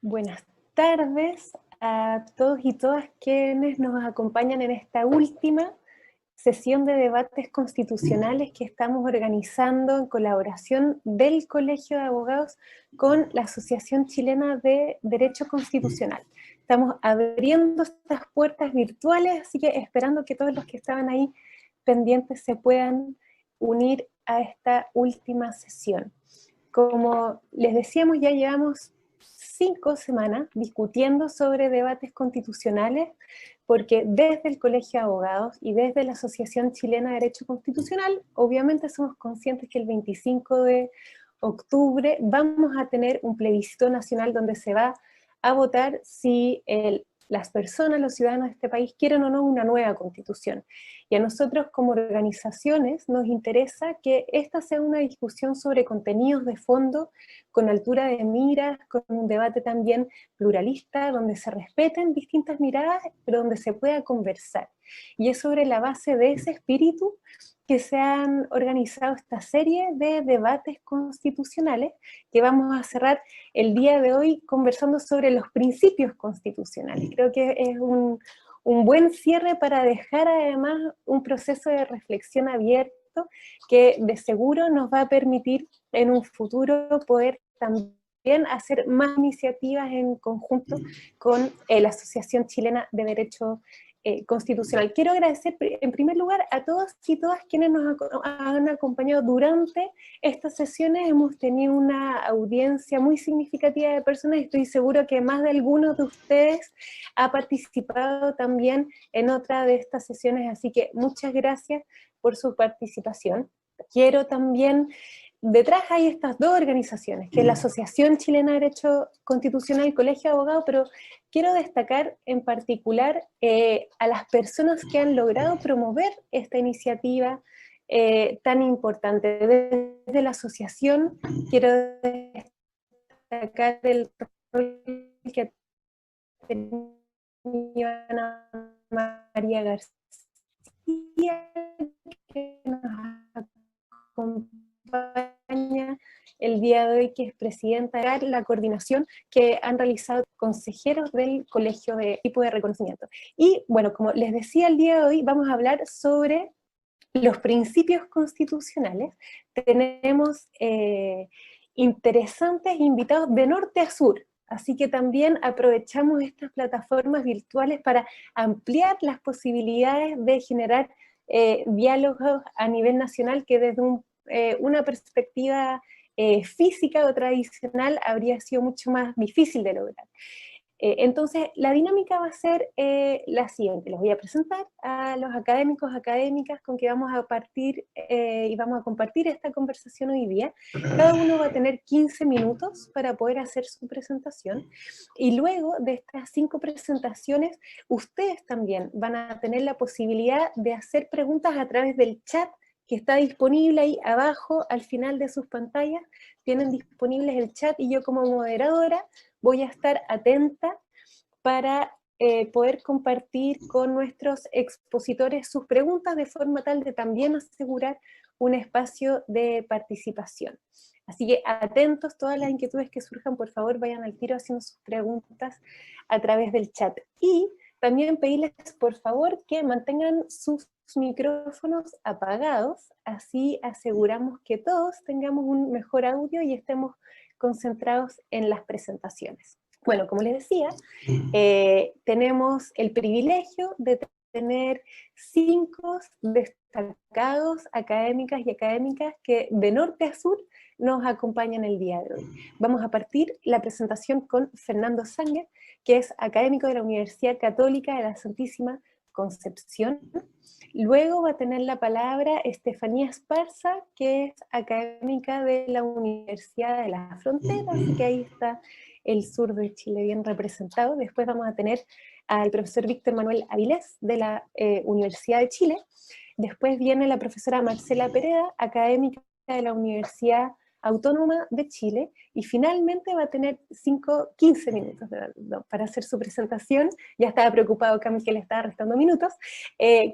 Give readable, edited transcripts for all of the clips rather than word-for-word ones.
Buenas tardes a todos y todas quienes nos acompañan en esta última sesión de debates constitucionales que estamos organizando en colaboración del Colegio de Abogados con la Asociación Chilena de Derecho Constitucional. Estamos abriendo estas puertas virtuales, así que esperando que todos los que estaban ahí pendientes se puedan unir a esta última sesión. Como les decíamos, ya llevamos 5 semanas discutiendo sobre debates constitucionales, porque desde el Colegio de Abogados y desde la Asociación Chilena de Derecho Constitucional, obviamente somos conscientes que el 25 de octubre vamos a tener un plebiscito nacional donde se va a votar si las personas, los ciudadanos de este país quieren o no una nueva constitución. Y a nosotros como organizaciones nos interesa que esta sea una discusión sobre contenidos de fondo, con altura de miras, con un debate también pluralista, donde se respeten distintas miradas, pero donde se pueda conversar. Y es sobre la base de ese espíritu que se han organizado esta serie de debates constitucionales que vamos a cerrar el día de hoy conversando sobre los principios constitucionales. Creo que es un buen cierre para dejar además un proceso de reflexión abierto que de seguro nos va a permitir en un futuro poder también hacer más iniciativas en conjunto con la Asociación Chilena de Derecho Constitucional. Quiero agradecer en primer lugar a todos y todas quienes nos han acompañado durante estas sesiones. Hemos tenido una audiencia muy significativa de personas y estoy seguro que más de algunos de ustedes ha participado también en otra de estas sesiones, así que muchas gracias por su participación. Quiero también, detrás hay estas dos organizaciones, que es la Asociación Chilena de Derecho Constitucional y Colegio de Abogados, pero quiero destacar en particular a las personas que han logrado promover esta iniciativa tan importante. Desde la asociación quiero destacar el rol que ha tenido Ana María García, que nos acompaña el día de hoy, que es presidenta de la coordinación que han realizado consejeros del Colegio de Tipo de Reconocimiento. Y bueno, como les decía, el día de hoy vamos a hablar sobre los principios constitucionales. Tenemos interesantes invitados de norte a sur, así que también aprovechamos estas plataformas virtuales para ampliar las posibilidades de generar diálogos a nivel nacional que desde una perspectiva física o tradicional habría sido mucho más difícil de lograr. Entonces, la dinámica va a ser la siguiente. Les voy a presentar a los académicos, académicas con que vamos a partir y vamos a compartir esta conversación hoy día. Cada uno va a tener 15 minutos para poder hacer su presentación. Y luego de estas 5 presentaciones, ustedes también van a tener la posibilidad de hacer preguntas a través del chat que está disponible ahí abajo, al final de sus pantallas. Tienen disponibles el chat y yo como moderadora voy a estar atenta para poder compartir con nuestros expositores sus preguntas de forma tal de también asegurar un espacio de participación. Así que atentos, todas las inquietudes que surjan, por favor vayan al tiro haciendo sus preguntas a través del chat. Y también pedirles por favor que mantengan sus micrófonos apagados, así aseguramos que todos tengamos un mejor audio y estemos concentrados en las presentaciones. Bueno, como les decía, tenemos el privilegio de tener 5 destacados académicas y académicas que de norte a sur nos acompañan el día de hoy. Vamos a partir la presentación con Fernando Sanger, que es académico de la Universidad Católica de la Santísima Concepción. Luego va a tener la palabra Estefanía Esparza, que es académica de la Universidad de la Frontera, así que ahí está el sur de Chile bien representado. Después vamos a tener al profesor Víctor Manuel Avilés, de la Universidad de Chile. Después viene la profesora Marcela Pereda, académica de la Universidad Autónoma de Chile, y finalmente va a tener 15 minutos para hacer su presentación. Ya estaba preocupado Camil que le estaba restando minutos.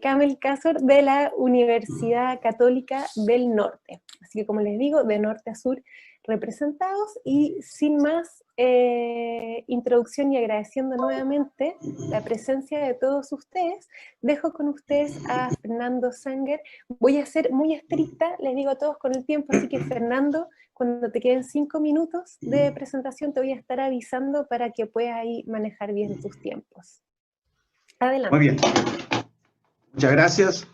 Camil Casor, de la Universidad Católica del Norte. Así que como les digo, de norte a sur representados, y sin más introducción y agradeciendo nuevamente la presencia de todos ustedes, dejo con ustedes a Fernando Sanger. Voy a ser muy estricta, les digo a todos con el tiempo, así que Fernando, cuando te queden 5 minutos de presentación te voy a estar avisando para que puedas ahí manejar bien tus tiempos. Adelante. Muy bien. Muchas gracias.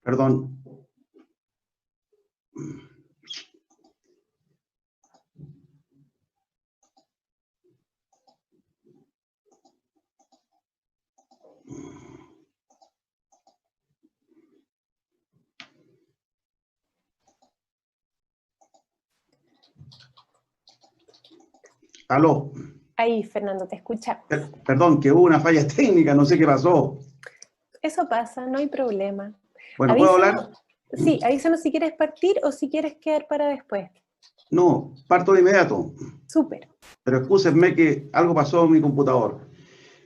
Perdón. Aló. Ahí, Fernando, te escuchamos. Perdón, que hubo una falla técnica, no sé qué pasó. Eso pasa, no hay problema. Bueno, ¿puedo hablar? Sí, avísanos si quieres partir o si quieres quedar para después. No, parto de inmediato. Súper. Pero excúsenme que algo pasó en mi computador.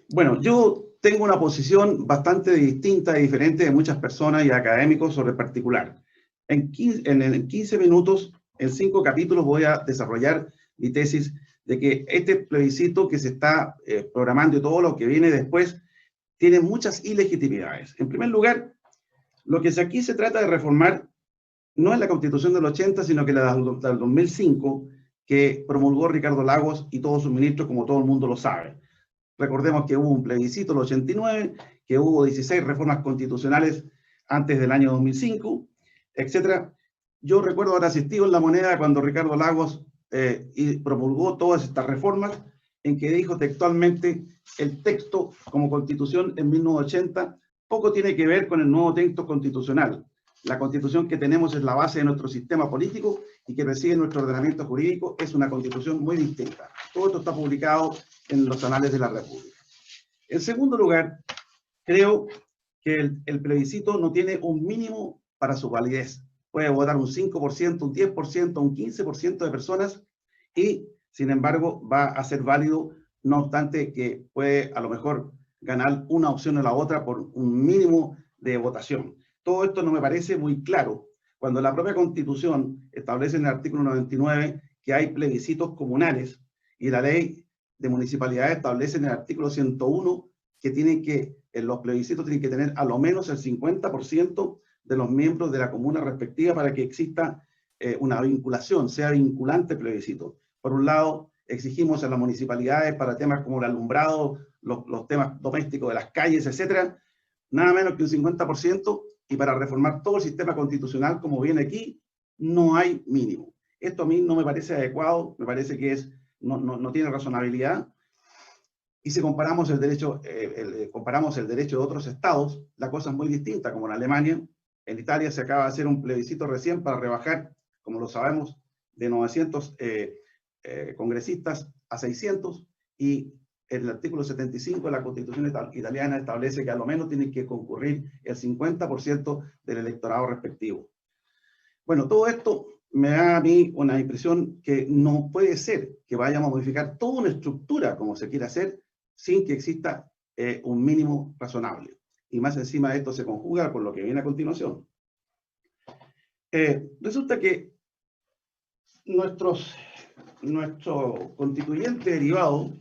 Bueno, yo tengo una posición bastante distinta y diferente de muchas personas y académicos sobre el particular. En 15 minutos, en 5 capítulos, voy a desarrollar mi tesis de que este plebiscito que se está programando y todo lo que viene después tiene muchas ilegitimidades. En primer lugar, lo que aquí se trata de reformar no es la Constitución del 80, sino que la del 2005, que promulgó Ricardo Lagos y todos sus ministros, como todo el mundo lo sabe. Recordemos que hubo un plebiscito en el 89, que hubo 16 reformas constitucionales antes del año 2005, etc. Yo recuerdo haber asistido en La Moneda cuando Ricardo Lagos promulgó todas estas reformas, en que dijo textualmente: el texto como constitución en 1980 poco tiene que ver con el nuevo texto constitucional. La constitución que tenemos es la base de nuestro sistema político y que recibe nuestro ordenamiento jurídico es una constitución muy distinta. Todo esto está publicado en los anales de la República. En segundo lugar, creo que el plebiscito no tiene un mínimo para su validez. Puede votar un 5%, un 10%, un 15% de personas y, sin embargo, va a ser válido, no obstante que puede a lo mejor ganar una opción o la otra por un mínimo de votación. Todo esto no me parece muy claro, cuando la propia Constitución establece en el artículo 99 que hay plebiscitos comunales y la ley de municipalidades establece en el artículo 101 que los plebiscitos tienen que tener a lo menos el 50% de los miembros de la comuna respectiva para que exista una vinculación, sea vinculante el plebiscito. Por un lado, exigimos a las municipalidades para temas como el alumbrado, los temas domésticos de las calles, etcétera, nada menos que un 50%, y para reformar todo el sistema constitucional como viene aquí, no hay mínimo. Esto a mí no me parece adecuado, me parece que no tiene razonabilidad. Y si comparamos el derecho de otros estados, la cosa es muy distinta, como en Alemania. En Italia se acaba de hacer un plebiscito recién para rebajar, como lo sabemos, de 900 congresistas a 600, y el artículo 75 de la Constitución italiana establece que a lo menos tiene que concurrir el 50% del electorado respectivo. Bueno, todo esto me da a mí una impresión que no puede ser que vayamos a modificar toda una estructura como se quiere hacer sin que exista un mínimo razonable. Y más encima de esto se conjuga con lo que viene a continuación. Resulta que nuestro constituyente derivado,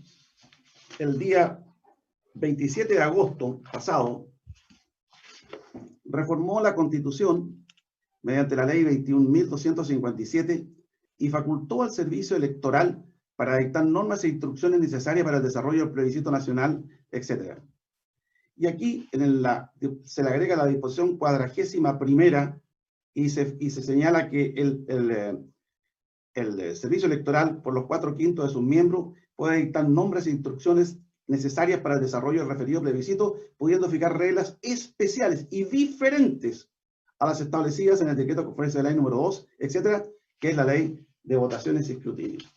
el día 27 de agosto pasado, reformó la Constitución mediante la ley 21.257 y facultó al Servicio Electoral para dictar normas e instrucciones necesarias para el desarrollo del plebiscito nacional, etc. Y aquí se le agrega la disposición 41ª y se señala que el Servicio Electoral, por los 4/5 de sus miembros, puede dictar normas e instrucciones necesarias para el desarrollo del referido plebiscito, pudiendo fijar reglas especiales y diferentes a las establecidas en el decreto de conferencia de ley número 2, etcétera, que es la ley de votaciones y escrutinios.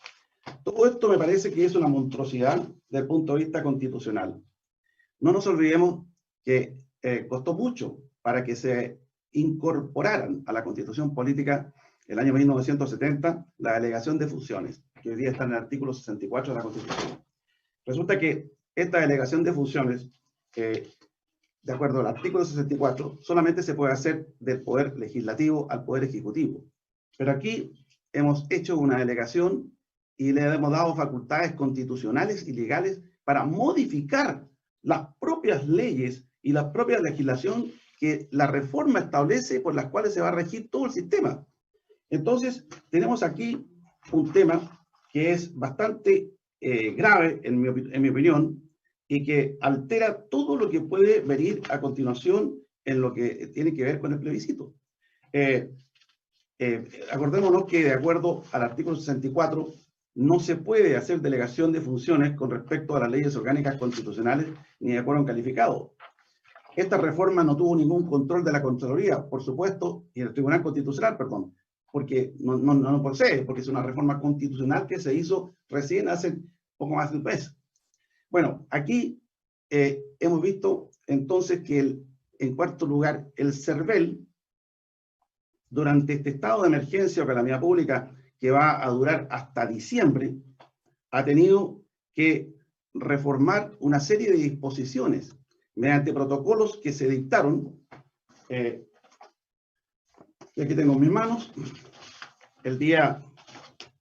Todo esto me parece que es una monstruosidad desde el punto de vista constitucional. No nos olvidemos que costó mucho para que se incorporaran a la Constitución Política el año 1970 la delegación de funciones, que hoy día está en el artículo 64 de la Constitución. Resulta que esta delegación de funciones de acuerdo al artículo 64, solamente se puede hacer del Poder Legislativo al Poder Ejecutivo. Pero aquí hemos hecho una delegación y le hemos dado facultades constitucionales y legales para modificar las propias leyes y la propia legislación que la reforma establece por las cuales se va a regir todo el sistema. Entonces, tenemos aquí un tema que es bastante grave, en mi opinión, y que altera todo lo que puede venir a continuación en lo que tiene que ver con el plebiscito. Acordémonos que de acuerdo al artículo 64, no se puede hacer delegación de funciones con respecto a las leyes orgánicas constitucionales ni de quórum calificado. Esta reforma no tuvo ningún control de la Contraloría, por supuesto, y del Tribunal Constitucional, perdón, porque no posee, porque es una reforma constitucional que se hizo recién hace poco más de un mes. Bueno, aquí hemos visto entonces que en cuarto lugar, el CERVEL, durante este estado de emergencia o calamidad pública que va a durar hasta diciembre, ha tenido que reformar una serie de disposiciones mediante protocolos que se dictaron, y aquí tengo en mis manos, el día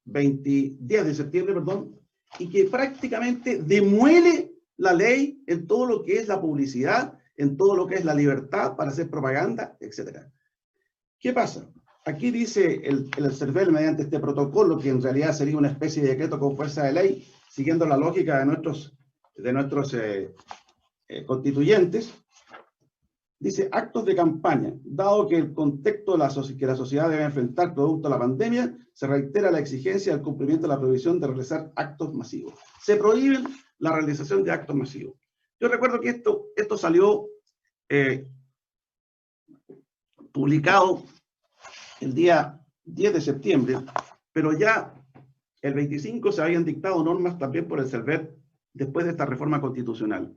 10 de septiembre, perdón, y que prácticamente demuele la ley en todo lo que es la publicidad, en todo lo que es la libertad para hacer propaganda, etc. ¿Qué pasa? Aquí dice el CERVEL mediante este protocolo, que en realidad sería una especie de decreto con fuerza de ley, siguiendo la lógica de nuestros constituyentes, dice actos de campaña. Dado que el contexto que la sociedad debe enfrentar producto de la pandemia, se reitera la exigencia del cumplimiento de la prohibición de realizar actos masivos. Se prohíben la realización de actos masivos. Yo recuerdo que esto salió publicado el día 10 de septiembre, pero ya el 25 se habían dictado normas también por el CERVEL después de esta reforma constitucional.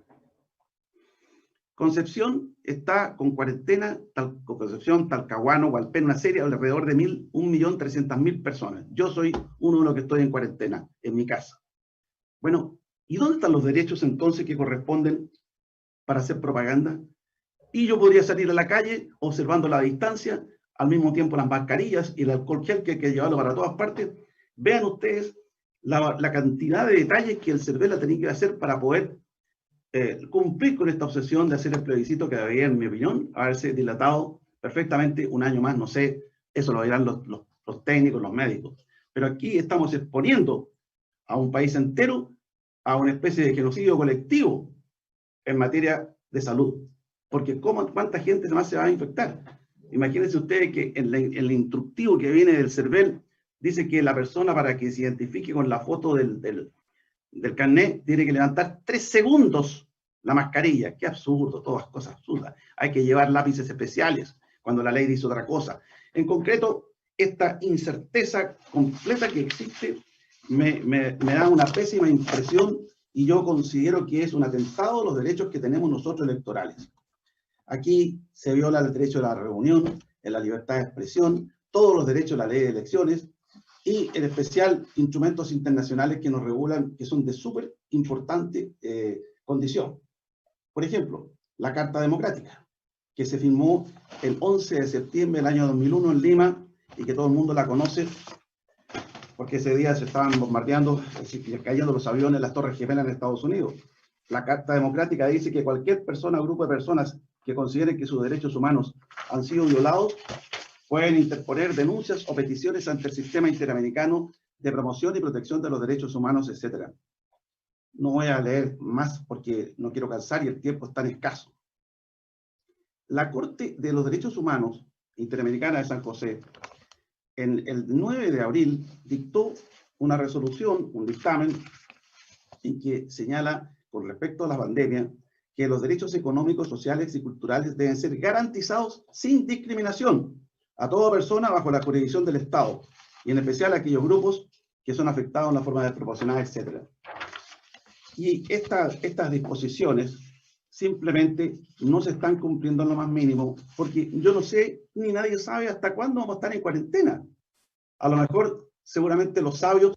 Concepción está con cuarentena, Concepción, Talcahuano, Hualpén, una serie alrededor de 1.300.000 personas. Yo soy uno de los que estoy en cuarentena, en mi casa. Bueno, ¿y dónde están los derechos entonces que corresponden para hacer propaganda? Y yo podría salir a la calle observando la distancia, al mismo tiempo las mascarillas y el alcohol gel que hay que llevarlo para todas partes. Vean ustedes la cantidad de detalles que el CERVEL ha tenido que hacer para poder cumplir con esta obsesión de hacer el plebiscito que debería, en mi opinión, haberse dilatado perfectamente un año más, no sé, eso lo dirán los técnicos, los médicos. Pero aquí estamos exponiendo a un país entero a una especie de genocidio colectivo en materia de salud. Porque ¿cuánta gente más se va a infectar? Imagínense ustedes que en el instructivo que viene del CERVEL dice que la persona, para que se identifique con la foto del carnet, tiene que levantar 3 segundos la mascarilla. Qué absurdo, todas cosas absurdas. Hay que llevar lápices especiales cuando la ley dice otra cosa. En concreto, esta incerteza completa que existe me da una pésima impresión y yo considero que es un atentado a los derechos que tenemos nosotros electorales. Aquí se viola el derecho a la reunión, en la libertad de expresión, todos los derechos de la ley de elecciones y en especial instrumentos internacionales que nos regulan, que son de súper importante condición. Por ejemplo, la Carta Democrática, que se firmó el 11 de septiembre del año 2001 en Lima y que todo el mundo la conoce porque ese día se estaban bombardeando, cayendo los aviones en las Torres Gemelas en Estados Unidos. La Carta Democrática dice que cualquier persona o grupo de personas que consideren que sus derechos humanos han sido violados pueden interponer denuncias o peticiones ante el Sistema Interamericano de Promoción y Protección de los Derechos Humanos, etc. No voy a leer más porque no quiero cansar y el tiempo es tan escaso. La Corte de los Derechos Humanos Interamericana de San José, en el 9 de abril, dictó una resolución, un dictamen, en que señala, con respecto a la pandemia, que los derechos económicos, sociales y culturales deben ser garantizados sin discriminación a toda persona bajo la jurisdicción del Estado, y en especial a aquellos grupos que son afectados en la forma desproporcionada, etc. Y estas disposiciones simplemente no se están cumpliendo en lo más mínimo, porque yo no sé, ni nadie sabe hasta cuándo vamos a estar en cuarentena. A lo mejor, seguramente los sabios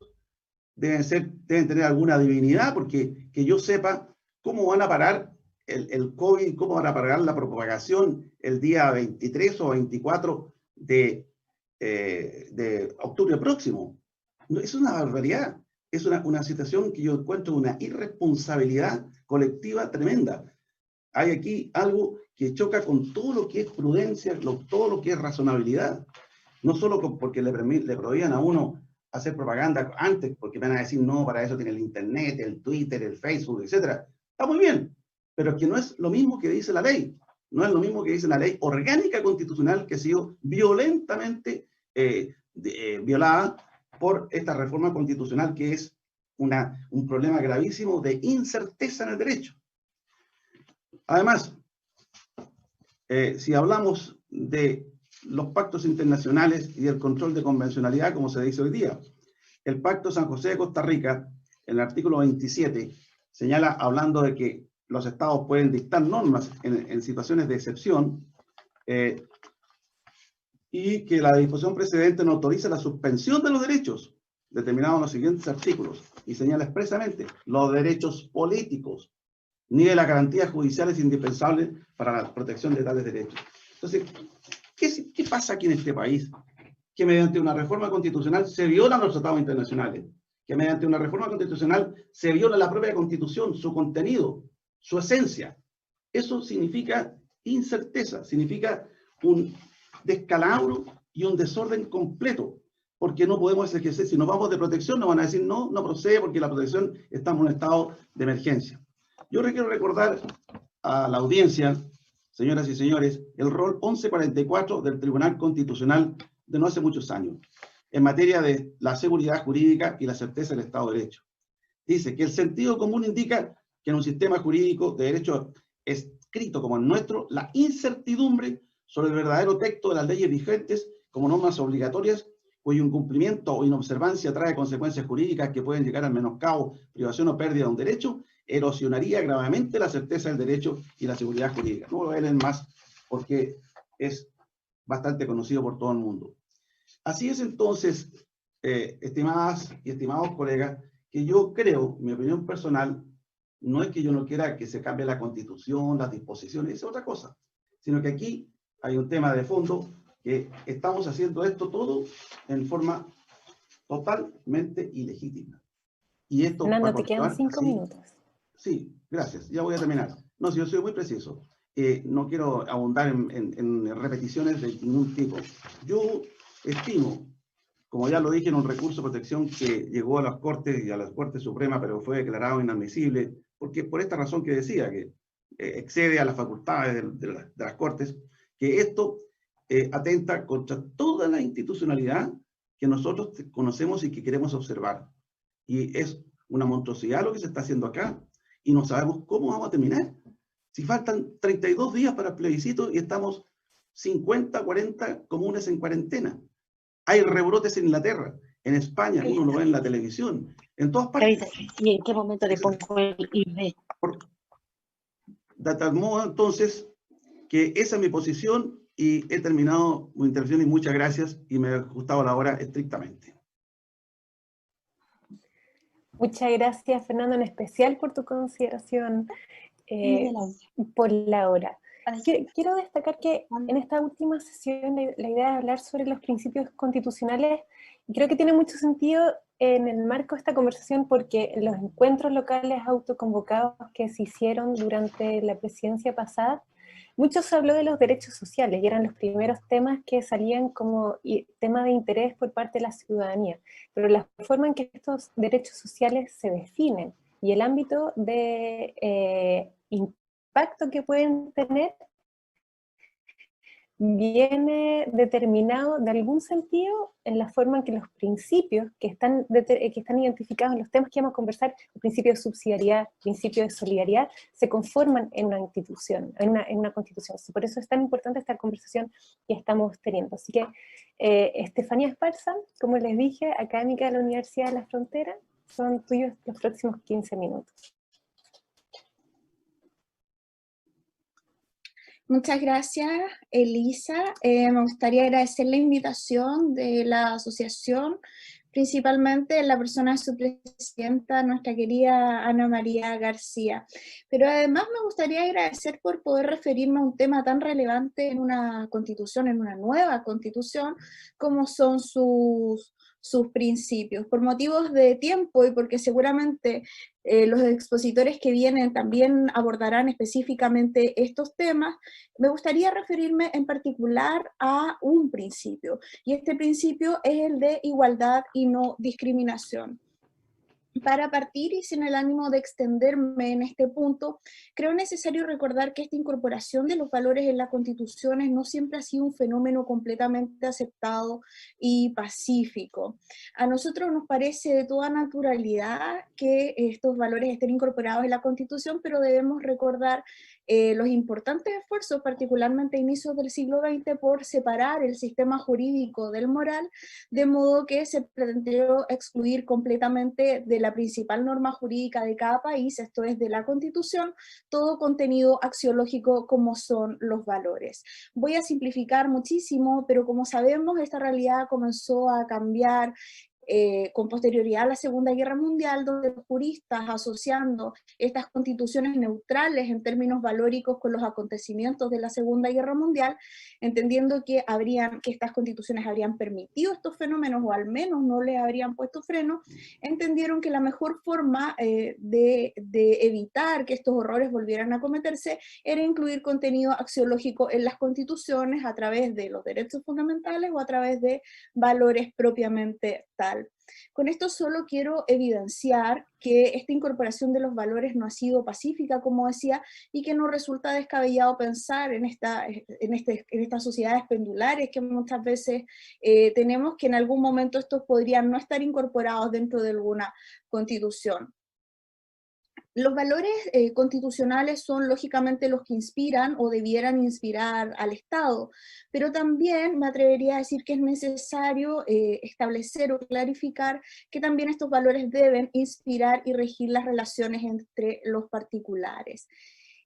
deben tener alguna divinidad, porque que yo sepa cómo van a parar el COVID, cómo van a parar la propagación el día 23 o 24 de octubre próximo. No, es una barbaridad. Es una situación que yo encuentro una irresponsabilidad colectiva tremenda. Hay aquí algo que choca con todo lo que es prudencia, todo lo que es razonabilidad. No solo porque le prohíban a uno hacer propaganda antes, porque van a decir, no, para eso tiene el Internet, el Twitter, el Facebook, etc. Está muy bien, pero es que no es lo mismo que dice la ley. No es lo mismo que dice la ley orgánica constitucional que ha sido violentamente violada por esta reforma constitucional, que es un problema gravísimo de incerteza en el derecho. Además, si hablamos de los pactos internacionales y el control de convencionalidad, como se dice hoy día, el Pacto San José de Costa Rica, en el artículo 27, señala, hablando de que los estados pueden dictar normas en situaciones de excepción, y que la disposición precedente no autoriza la suspensión de los derechos determinados en los siguientes artículos, y señala expresamente los derechos políticos, ni de las garantías judiciales indispensables para la protección de tales derechos. Entonces, ¿qué pasa aquí en este país? Que mediante una reforma constitucional se violan los tratados internacionales, que mediante una reforma constitucional se viola la propia Constitución, su contenido, su esencia. Eso significa incerteza, significa un descalabro y un desorden completo, porque no podemos ejercer. Si nos vamos de protección, nos van a decir, no, no procede porque la protección está en un estado de emergencia. Yo quiero recordar a la audiencia, señoras y señores, el rol 1144 del Tribunal Constitucional de no hace muchos años, en materia de la seguridad jurídica y la certeza del Estado de Derecho. Dice que el sentido común indica que en un sistema jurídico de derecho escrito como el nuestro, la incertidumbre sobre el verdadero texto de las leyes vigentes como normas obligatorias, cuyo incumplimiento o inobservancia trae consecuencias jurídicas que pueden llegar al menoscabo, privación o pérdida de un derecho, erosionaría gravemente la certeza del derecho y la seguridad jurídica. No lo leen más porque es bastante conocido por todo el mundo. Así es entonces, estimadas y estimados colegas, que yo creo, mi opinión personal, no es que yo no quiera que se cambie la Constitución, las disposiciones, es otra cosa, sino que aquí hay un tema de fondo, que estamos haciendo esto todo en forma totalmente ilegítima. Y esto Fernando, te quedan 5 minutos. Sí, gracias, ya voy a terminar. No, si yo soy muy preciso. No quiero abundar en repeticiones de ningún tipo. Yo estimo, como ya lo dije, en un recurso de protección que llegó a las Cortes y a la Corte Suprema, pero fue declarado inadmisible, porque por esta razón que decía, que excede a las facultades de las Cortes, que esto atenta contra toda la institucionalidad que nosotros conocemos y que queremos observar. Y es una monstruosidad lo que se está haciendo acá, y no sabemos cómo vamos a terminar. Si faltan 32 días para el plebiscito y estamos 50, 40 comunes en cuarentena. Hay rebrotes en Inglaterra, en España, uno lo ve en la televisión, en todas partes. ¿Y en qué momento le pongo el ID? De tal modo, entonces, que esa es mi posición y he terminado mi intervención y muchas gracias y me he ajustado la hora estrictamente. Muchas gracias, Fernando, en especial por tu consideración por la hora. Quiero destacar que en esta última sesión la idea de hablar sobre los principios constitucionales creo que tiene mucho sentido en el marco de esta conversación porque los encuentros locales autoconvocados que se hicieron durante la presidencia pasada, mucho se habló de los derechos sociales y eran los primeros temas que salían como tema de interés por parte de la ciudadanía, pero la forma en que estos derechos sociales se definen y el ámbito de impacto que pueden tener viene determinado de algún sentido en la forma en que los principios que están identificados en los temas que vamos a conversar, el principio de subsidiariedad, el principio de solidaridad, se conforman en una institución, en una constitución. Por eso es tan importante esta conversación que estamos teniendo. Así que Estefanía Esparza, como les dije, académica de la Universidad de la Frontera, son tuyos los próximos 15 minutos. Muchas gracias, Elisa. Me gustaría agradecer la invitación de la Asociación principalmente en la persona de su presidenta, nuestra querida Ana María García. Pero además me gustaría agradecer por poder referirme a un tema tan relevante en una constitución, en una nueva constitución, como son sus principios. Por motivos de tiempo y porque seguramente los expositores que vienen también abordarán específicamente estos temas, me gustaría referirme en particular a un principio, y este principio es el de igualdad y no discriminación. Para partir y sin el ánimo de extenderme en este punto, creo necesario recordar que esta incorporación de los valores en las constituciones no siempre ha sido un fenómeno completamente aceptado y pacífico. A nosotros nos parece de toda naturalidad que estos valores estén incorporados en la constitución, pero debemos recordar los importantes esfuerzos, particularmente a inicios del siglo XX, por separar el sistema jurídico del moral, de modo que se pretendió excluir completamente de la principal norma jurídica de cada país, esto es de la Constitución, todo contenido axiológico como son los valores. Voy a simplificar muchísimo, pero como sabemos, esta realidad comenzó a cambiar con posterioridad a la Segunda Guerra Mundial, donde los juristas, asociando estas constituciones neutrales en términos valóricos con los acontecimientos de la Segunda Guerra Mundial, entendiendo que estas constituciones habrían permitido estos fenómenos, o al menos no le habrían puesto freno, entendieron que la mejor forma de evitar que estos horrores volvieran a cometerse era incluir contenido axiológico en las constituciones a través de los derechos fundamentales o a través de valores propiamente tal. Con esto solo quiero evidenciar que esta incorporación de los valores no ha sido pacífica, como decía, y que no resulta descabellado pensar en estas sociedades pendulares que muchas veces tenemos, que en algún momento estos podrían no estar incorporados dentro de alguna constitución. Los valores constitucionales son lógicamente los que inspiran o debieran inspirar al Estado, pero también me atrevería a decir que es necesario establecer o clarificar que también estos valores deben inspirar y regir las relaciones entre los particulares.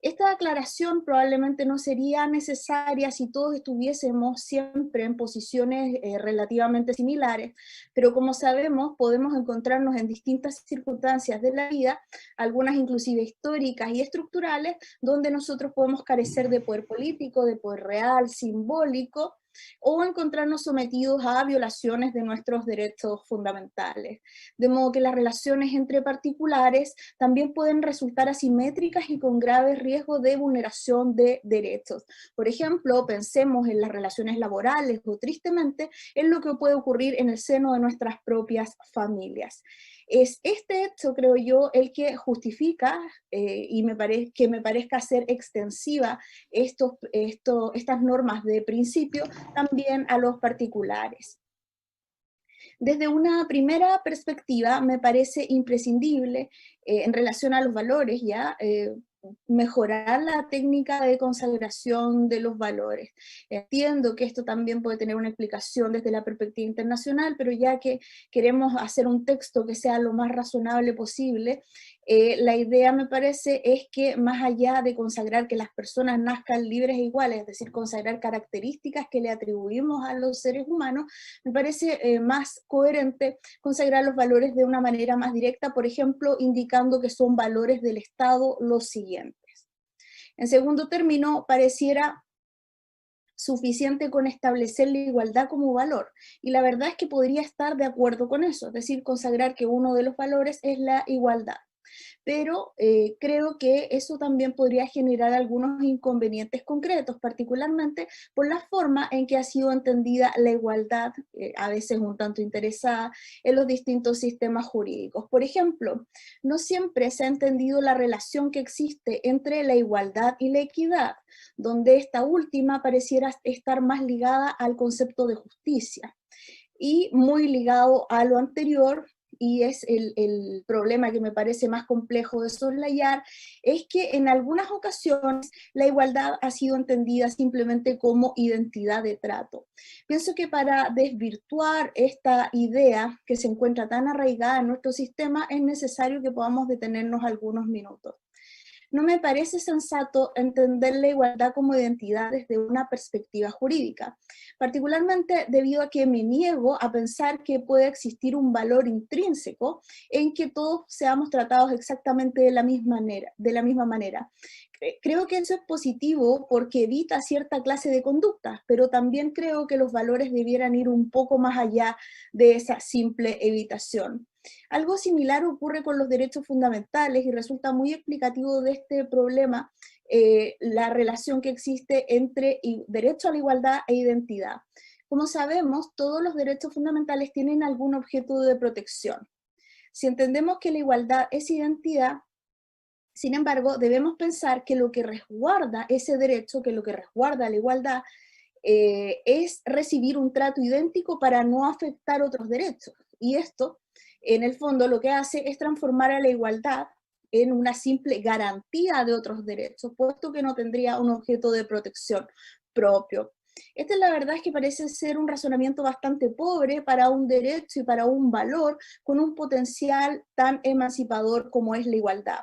Esta aclaración probablemente no sería necesaria si todos estuviésemos siempre en posiciones relativamente similares, pero como sabemos podemos encontrarnos en distintas circunstancias de la vida, algunas inclusive históricas y estructurales, donde nosotros podemos carecer de poder político, de poder real, simbólico, o encontrarnos sometidos a violaciones de nuestros derechos fundamentales. De modo que las relaciones entre particulares también pueden resultar asimétricas y con graves riesgos de vulneración de derechos. Por ejemplo, pensemos en las relaciones laborales o tristemente en lo que puede ocurrir en el seno de nuestras propias familias. Es este hecho, creo yo, el que justifica y que me parezca ser extensiva estas normas de principio también a los particulares. Desde una primera perspectiva me parece imprescindible en relación a los valores mejorar la técnica de consagración de los valores. Entiendo que esto también puede tener una explicación desde la perspectiva internacional, pero ya que queremos hacer un texto que sea lo más razonable posible, la idea me parece es que más allá de consagrar que las personas nazcan libres e iguales, es decir, consagrar características que le atribuimos a los seres humanos, me parece más coherente consagrar los valores de una manera más directa, por ejemplo, indicando que son valores del Estado los siguientes. En segundo término, pareciera suficiente con establecer la igualdad como valor, y la verdad es que podría estar de acuerdo con eso, es decir, consagrar que uno de los valores es la igualdad. Pero creo que eso también podría generar algunos inconvenientes concretos, particularmente por la forma en que ha sido entendida la igualdad, a veces un tanto interesada, en los distintos sistemas jurídicos. Por ejemplo, no siempre se ha entendido la relación que existe entre la igualdad y la equidad, donde esta última pareciera estar más ligada al concepto de justicia, y muy ligado a lo anterior, y es el problema que me parece más complejo de soslayar, es que en algunas ocasiones la igualdad ha sido entendida simplemente como identidad de trato. Pienso que para desvirtuar esta idea que se encuentra tan arraigada en nuestro sistema es necesario que podamos detenernos algunos minutos. no me parece sensato entender la igualdad como identidad desde una perspectiva jurídica, particularmente debido a que me niego a pensar que puede existir un valor intrínseco en que todos seamos tratados exactamente de la misma manera. Creo que eso es positivo porque evita cierta clase de conductas, pero también creo que los valores debieran ir un poco más allá de esa simple evitación. Algo similar ocurre con los derechos fundamentales y resulta muy explicativo de este problema la relación que existe entre derecho a la igualdad e identidad. Como sabemos, todos los derechos fundamentales tienen algún objeto de protección. Si entendemos que la igualdad es identidad, sin embargo, debemos pensar que lo que resguarda ese derecho, que lo que resguarda la igualdad, es recibir un trato idéntico para no afectar otros derechos. Y esto, en el fondo, lo que hace es transformar a la igualdad en una simple garantía de otros derechos, puesto que no tendría un objeto de protección propio. Esta, la verdad, es que parece ser un razonamiento bastante pobre para un derecho y para un valor con un potencial tan emancipador como es la igualdad.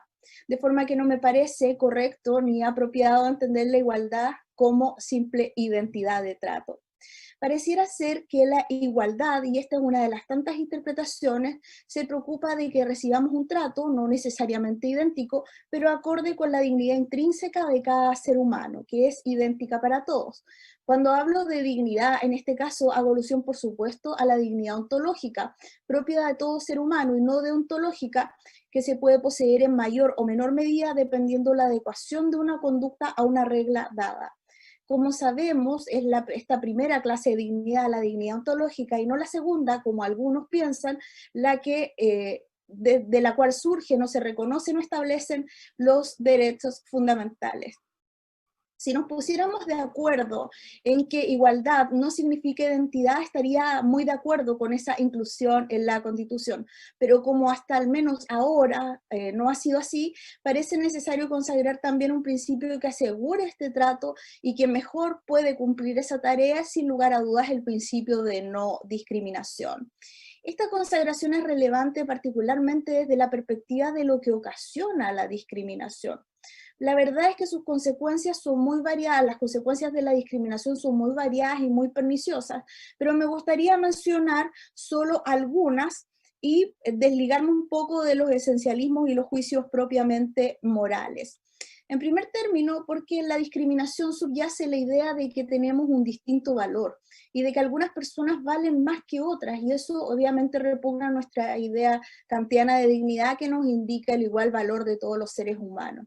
De forma que no me parece correcto ni apropiado entender la igualdad como simple identidad de trato. Pareciera ser que la igualdad, y esta es una de las tantas interpretaciones, se preocupa de que recibamos un trato, no necesariamente idéntico, pero acorde con la dignidad intrínseca de cada ser humano, que es idéntica para todos. Cuando hablo de dignidad, en este caso hago alusión, por supuesto, a la dignidad ontológica, propia de todo ser humano y no deontológica, que se puede poseer en mayor o menor medida dependiendo la adecuación de una conducta a una regla dada. Como sabemos, es esta primera clase de dignidad, la dignidad ontológica, y no la segunda, como algunos piensan, la que de la cual surgen o se reconocen o establecen los derechos fundamentales. Si nos pusiéramos de acuerdo en que igualdad no significa identidad, estaría muy de acuerdo con esa inclusión en la Constitución. Pero como hasta al menos ahora no ha sido así, parece necesario consagrar también un principio que asegure este trato y que mejor puede cumplir esa tarea, sin lugar a dudas, el principio de no discriminación. Esta consagración es relevante particularmente desde la perspectiva de lo que ocasiona la discriminación. La verdad es que sus consecuencias son muy variadas, las consecuencias de la discriminación son muy variadas y muy perniciosas, pero me gustaría mencionar solo algunas y desligarme un poco de los esencialismos y los juicios propiamente morales. En primer término, porque en la discriminación subyace la idea de que tenemos un distinto valor y de que algunas personas valen más que otras, y eso obviamente repugna nuestra idea kantiana de dignidad que nos indica el igual valor de todos los seres humanos.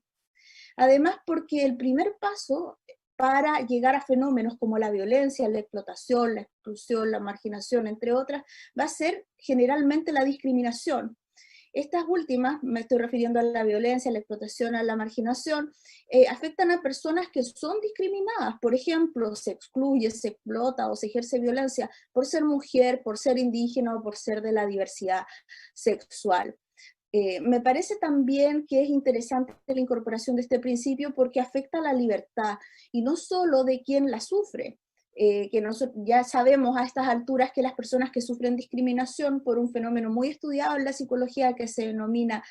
Además, porque el primer paso para llegar a fenómenos como la violencia, la explotación, la exclusión, la marginación, entre otras, va a ser generalmente la discriminación. Estas últimas, me estoy refiriendo a la violencia, a la explotación, a la marginación, afectan a personas que son discriminadas. Por ejemplo, se excluye, se explota o se ejerce violencia por ser mujer, por ser indígena o por ser de la diversidad sexual. Me parece también que es interesante la incorporación de este principio porque afecta a la libertad, y no solo de quien la sufre, que ya sabemos a estas alturas que las personas que sufren discriminación por un fenómeno muy estudiado en la psicología que se denomina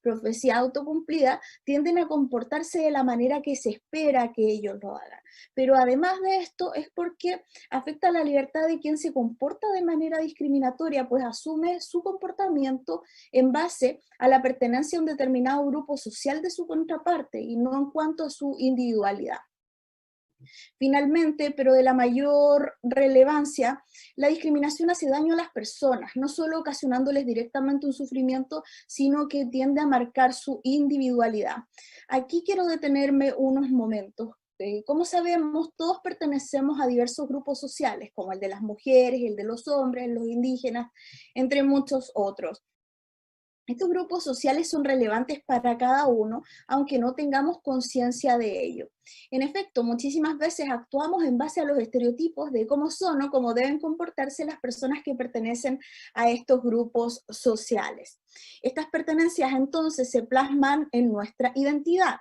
profecía autocumplida, tienden a comportarse de la manera que se espera que ellos lo hagan. Pero además de esto es porque afecta la libertad de quien se comporta de manera discriminatoria, pues asume su comportamiento en base a la pertenencia a un determinado grupo social de su contraparte y no en cuanto a su individualidad. Finalmente, pero de la mayor relevancia, la discriminación hace daño a las personas, no solo ocasionándoles directamente un sufrimiento, sino que tiende a marcar su individualidad. Aquí quiero detenerme unos momentos. Como sabemos, todos pertenecemos a diversos grupos sociales, como el de las mujeres, el de los hombres, los indígenas, entre muchos otros. Estos grupos sociales son relevantes para cada uno, aunque no tengamos conciencia de ello. En efecto, muchísimas veces actuamos en base a los estereotipos de cómo son o cómo deben comportarse las personas que pertenecen a estos grupos sociales. Estas pertenencias entonces se plasman en nuestra identidad,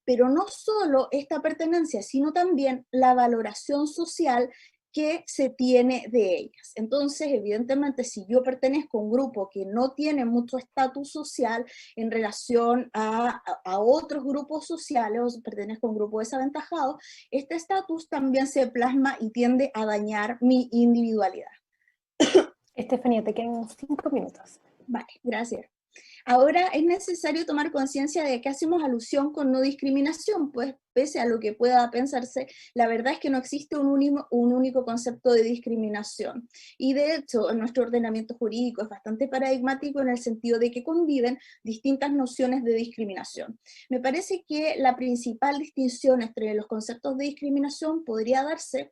pero no solo esta pertenencia, sino también la valoración social que se tiene de ellas. Entonces, evidentemente, si yo pertenezco a un grupo que no tiene mucho estatus social en relación a otros grupos sociales, o pertenezco a un grupo desaventajado, este estatus también se plasma y tiende a dañar mi individualidad. Estefanía, te quedan 5 minutos. Vale, gracias. Ahora es necesario tomar conciencia de que hacemos alusión con no discriminación, pues pese a lo que pueda pensarse, la verdad es que no existe un único concepto de discriminación. Y de hecho, en nuestro ordenamiento jurídico es bastante paradigmático en el sentido de que conviven distintas nociones de discriminación. Me parece que la principal distinción entre los conceptos de discriminación podría darse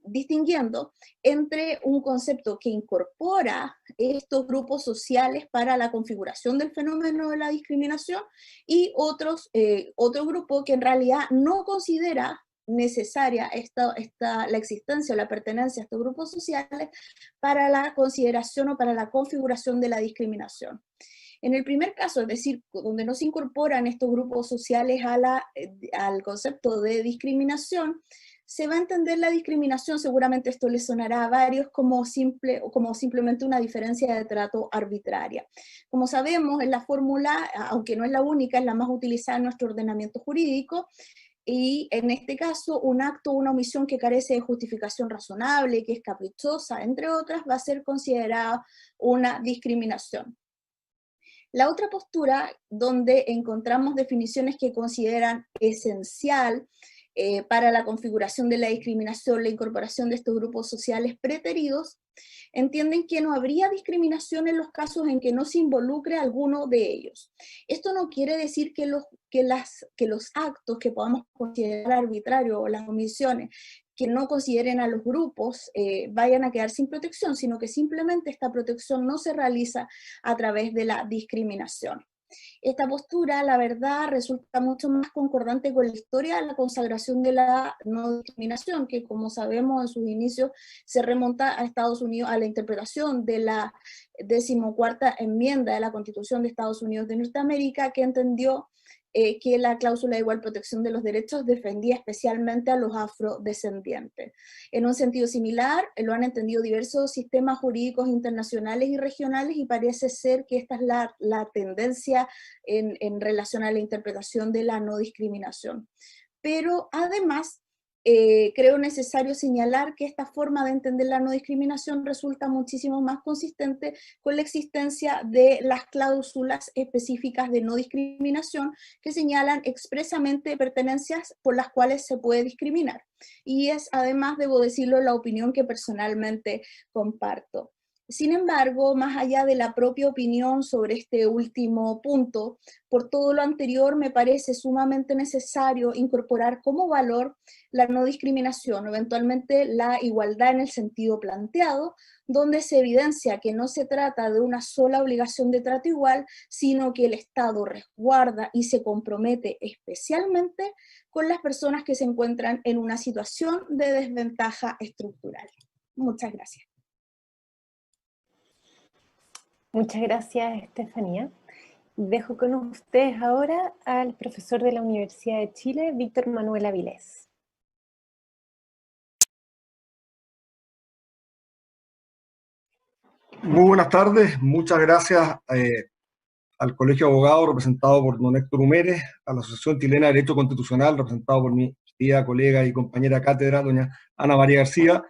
distinguiendo entre un concepto que incorpora estos grupos sociales para la configuración del fenómeno de la discriminación y otro grupo que en realidad no considera necesaria la existencia o la pertenencia a estos grupos sociales para la consideración o para la configuración de la discriminación. En el primer caso, es decir, donde no se incorporan estos grupos sociales al concepto de discriminación, se va a entender la discriminación, seguramente esto les sonará a varios, como simplemente una diferencia de trato arbitraria. Como sabemos, en la fórmula, aunque no es la única, es la más utilizada en nuestro ordenamiento jurídico, y en este caso, un acto o una omisión que carece de justificación razonable, que es caprichosa, entre otras, va a ser considerada una discriminación. La otra postura, donde encontramos definiciones que consideran esencial para la configuración de la discriminación, la incorporación de estos grupos sociales preteridos, entienden que no habría discriminación en los casos en que no se involucre a alguno de ellos. Esto no quiere decir que los actos que podamos considerar arbitrarios o las omisiones que no consideren a los grupos vayan a quedar sin protección, sino que simplemente esta protección no se realiza a través de la discriminación. Esta postura, la verdad, resulta mucho más concordante con la historia de la consagración de la no discriminación, que como sabemos en sus inicios se remonta a Estados Unidos, a la interpretación de la 14ª enmienda de la Constitución de Estados Unidos de Norteamérica, que entendió que la cláusula de igual protección de los derechos defendía especialmente a los afrodescendientes. En un sentido similar, lo han entendido diversos sistemas jurídicos internacionales y regionales, y parece ser que esta es la tendencia en relación a la interpretación de la no discriminación. Pero además, creo necesario señalar que esta forma de entender la no discriminación resulta muchísimo más consistente con la existencia de las cláusulas específicas de no discriminación que señalan expresamente pertenencias por las cuales se puede discriminar. Y es, además, debo decirlo, la opinión que personalmente comparto. Sin embargo, más allá de la propia opinión sobre este último punto, por todo lo anterior me parece sumamente necesario incorporar como valor la no discriminación, eventualmente la igualdad en el sentido planteado, donde se evidencia que no se trata de una sola obligación de trato igual, sino que el Estado resguarda y se compromete especialmente con las personas que se encuentran en una situación de desventaja estructural. Muchas gracias. Muchas gracias, Estefanía. Dejo con ustedes ahora al profesor de la Universidad de Chile, Víctor Manuel Avilés. Muy buenas tardes, muchas gracias al Colegio de Abogados representado por don Héctor Humérez, a la Asociación Chilena de Derecho Constitucional representado por mi querida colega y compañera de cátedra, doña Ana María García,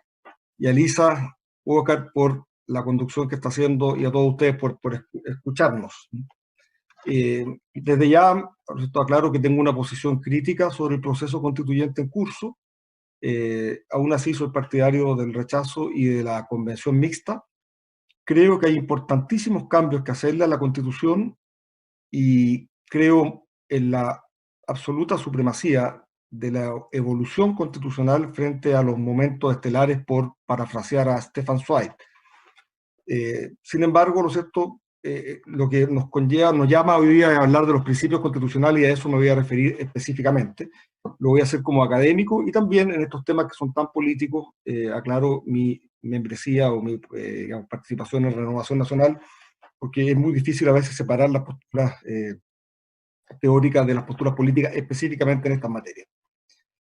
y a Lisa Walker por la conducción que está haciendo, y a todos ustedes por escucharnos. Desde ya, está claro que tengo una posición crítica sobre el proceso constituyente en curso. Aún así soy partidario del rechazo y de la convención mixta. Creo que hay importantísimos cambios que hacerle a la Constitución, y creo en la absoluta supremacía de la evolución constitucional frente a los momentos estelares, por parafrasear a Stefan Zweig. Sin embargo, lo que nos llama hoy día a hablar de los principios constitucionales, y a eso me voy a referir específicamente. Lo voy a hacer como académico, y también en estos temas que son tan políticos, aclaro mi membresía o mi participación en Renovación Nacional, porque es muy difícil a veces separar las posturas teóricas de las posturas políticas, específicamente en estas materias.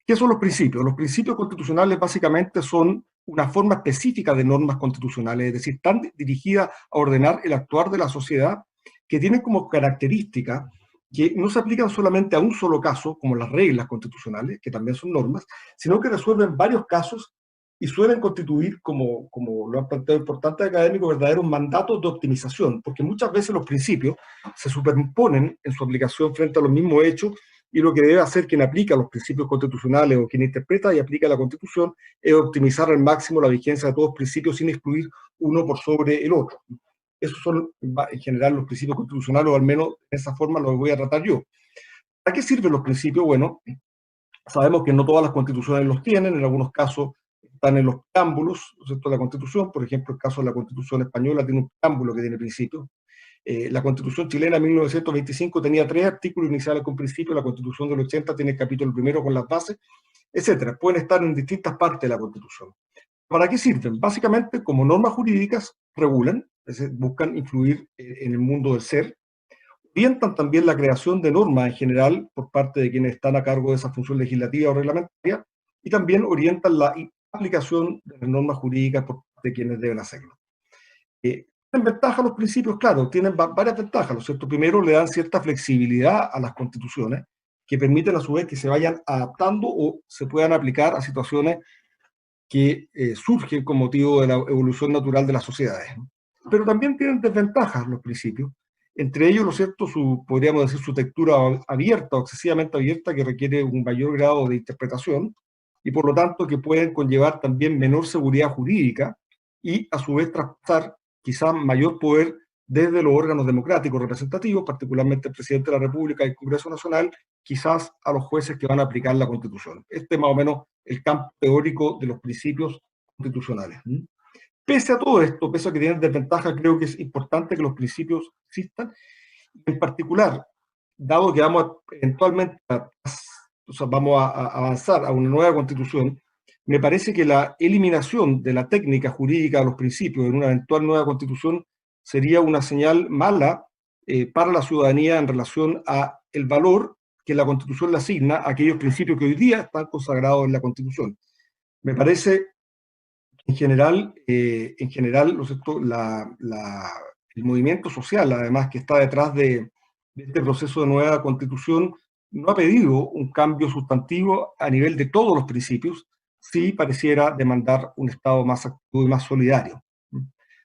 ¿Qué son los principios? Los principios constitucionales básicamente son una forma específica de normas constitucionales, es decir, están dirigidas a ordenar el actuar de la sociedad, que tienen como característica que no se aplican solamente a un solo caso, como las reglas constitucionales, que también son normas, sino que resuelven varios casos y suelen constituir, como lo han planteado importantes académicos, verdaderos mandatos de optimización, porque muchas veces los principios se superponen en su aplicación frente a los mismos hechos, y lo que debe hacer quien aplica los principios constitucionales o quien interpreta y aplica la Constitución es optimizar al máximo la vigencia de todos los principios sin excluir uno por sobre el otro. Esos son en general los principios constitucionales, o al menos de esa forma los voy a tratar yo. ¿Para qué sirven los principios? Bueno, sabemos que no todas las constituciones los tienen, en algunos casos están en los preámbulos, ¿no?, de la Constitución. Por ejemplo, el caso de la Constitución española tiene un preámbulo que tiene principios. La Constitución chilena de 1925 tenía 3 artículos iniciales con principios, la Constitución del 80 tiene el capítulo primero con las bases, etcétera. Pueden estar en distintas partes de la Constitución. ¿Para qué sirven? Básicamente, como normas jurídicas, regulan, es decir, buscan influir en el mundo del ser, orientan también la creación de normas en general por parte de quienes están a cargo de esa función legislativa o reglamentaria, y también orientan la aplicación de las normas jurídicas por parte de quienes deben hacerlo. ¿Tienen ventajas los principios? Claro, tienen varias ventajas, ¿no es cierto? Primero, le dan cierta flexibilidad a las constituciones, que permiten a su vez que se vayan adaptando o se puedan aplicar a situaciones que surgen con motivo de la evolución natural de las sociedades. Pero también tienen desventajas los principios, entre ellos, ¿no es cierto?, podríamos decir su textura abierta o excesivamente abierta, que requiere un mayor grado de interpretación, y por lo tanto que pueden conllevar también menor seguridad jurídica y a su vez traspasar quizás mayor poder desde los órganos democráticos representativos, particularmente el presidente de la República y el Congreso Nacional, quizás a los jueces que van a aplicar la Constitución. Este es más o menos el campo teórico de los principios constitucionales. Pese a todo esto, pese a que tienen desventajas, creo que es importante que los principios existan. En particular, dado que eventualmente vamos a avanzar a una nueva Constitución, me parece que la eliminación de la técnica jurídica de los principios en una eventual nueva Constitución sería una señal mala para la ciudadanía en relación a el valor que la Constitución le asigna a aquellos principios que hoy día están consagrados en la Constitución. Me parece, en general, ¿no es cierto?, el movimiento social, además, que está detrás de este proceso de nueva Constitución, no ha pedido un cambio sustantivo a nivel de todos los principios, sí pareciera demandar un Estado más activo y más solidario.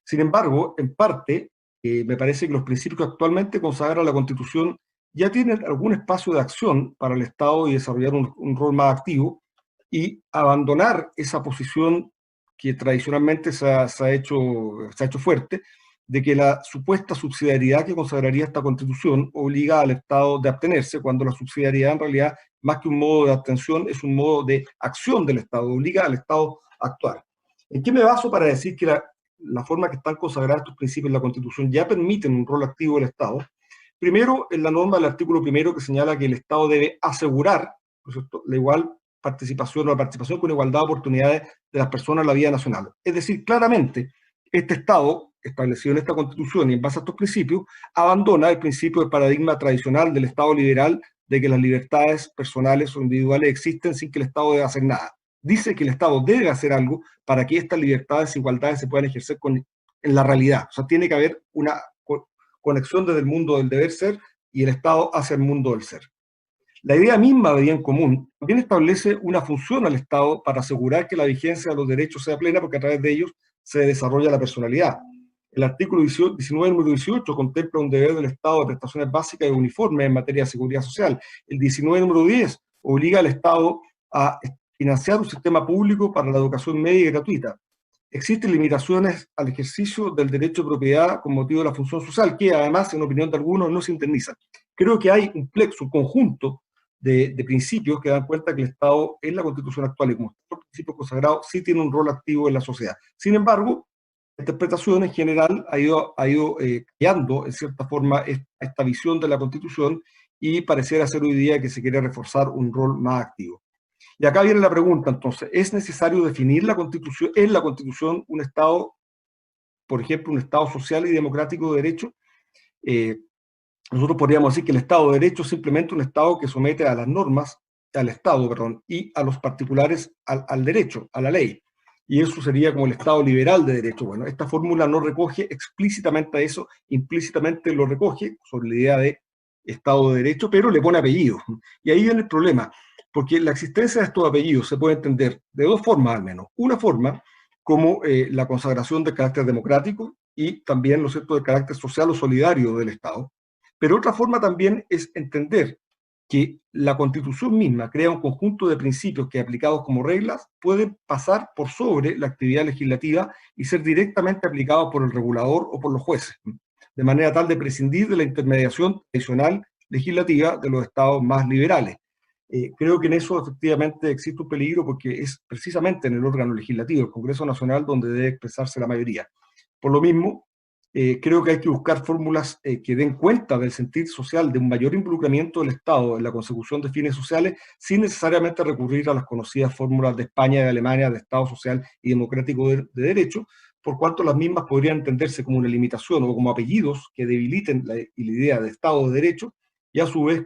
Sin embargo, en parte, me parece que los principios que actualmente consagra la Constitución ya tienen algún espacio de acción para el Estado y desarrollar un rol más activo, y abandonar esa posición que tradicionalmente se ha hecho fuerte, de que la supuesta subsidiariedad que consagraría esta Constitución obliga al Estado de abstenerse, cuando la subsidiariedad en realidad, más que un modo de abstención, es un modo de acción del Estado, obliga al Estado a actuar. ¿En qué me baso para decir que la forma que están consagrados estos principios en la Constitución ya permiten un rol activo del Estado? Primero, en la norma del artículo primero, que señala que el Estado debe asegurar, ¿no es cierto?, la igual participación o la participación con igualdad de oportunidades de las personas en la vida nacional. Es decir, claramente, este Estado, establecido en esta Constitución y en base a estos principios, abandona el principio del paradigma tradicional del Estado liberal, de que las libertades personales o individuales existen sin que el Estado deba hacer nada. Dice que el Estado debe hacer algo para que estas libertades e igualdades se puedan ejercer en la realidad. O sea, tiene que haber una conexión desde el mundo del deber ser y el Estado hacia el mundo del ser. La idea misma de bien común también establece una función al Estado para asegurar que la vigencia de los derechos sea plena, porque a través de ellos se desarrolla la personalidad. El artículo 19, número 18, contempla un deber del Estado de prestaciones básicas y uniformes en materia de seguridad social. El 19, número 10, obliga al Estado a financiar un sistema público para la educación media y gratuita. Existen limitaciones al ejercicio del derecho de propiedad con motivo de la función social, que además, en opinión de algunos, no se indemnizan. Creo que hay un plexo, un conjunto de principios que dan cuenta que el Estado, en la Constitución actual y como estos principios consagrados, sí tiene un rol activo en la sociedad. Sin embargo, la interpretación en general ha ido cambiando, en cierta forma, esta visión de la Constitución, y pareciera ser hoy día que se quiere reforzar un rol más activo. Y acá viene la pregunta, entonces, ¿es necesario definir en la Constitución un Estado, por ejemplo, un Estado social y democrático de derecho? Nosotros podríamos decir que el Estado de Derecho es simplemente un Estado que somete a las normas al Estado, perdón, y a los particulares al derecho, a la ley. Y eso sería como el Estado liberal de derecho. Bueno, esta fórmula no recoge explícitamente eso, implícitamente lo recoge sobre la idea de Estado de Derecho, pero le pone apellido. Y ahí viene el problema, porque la existencia de estos apellidos se puede entender de dos formas al menos. Una forma como la consagración del carácter democrático y también, ¿no es cierto?, del carácter social o solidario del Estado. Pero otra forma también es entender que la Constitución misma crea un conjunto de principios que, aplicados como reglas, pueden pasar por sobre la actividad legislativa y ser directamente aplicados por el regulador o por los jueces, de manera tal de prescindir de la intermediación tradicional legislativa de los estados más liberales. Creo que en eso efectivamente existe un peligro, porque es precisamente en el órgano legislativo, el Congreso Nacional, donde debe expresarse la mayoría. Por lo mismo, creo que hay que buscar fórmulas que den cuenta del sentir social, de un mayor involucramiento del Estado en la consecución de fines sociales, sin necesariamente recurrir a las conocidas fórmulas de España y de Alemania de Estado social y democrático de derecho, por cuanto las mismas podrían entenderse como una limitación o como apellidos que debiliten la idea de Estado de Derecho, y a su vez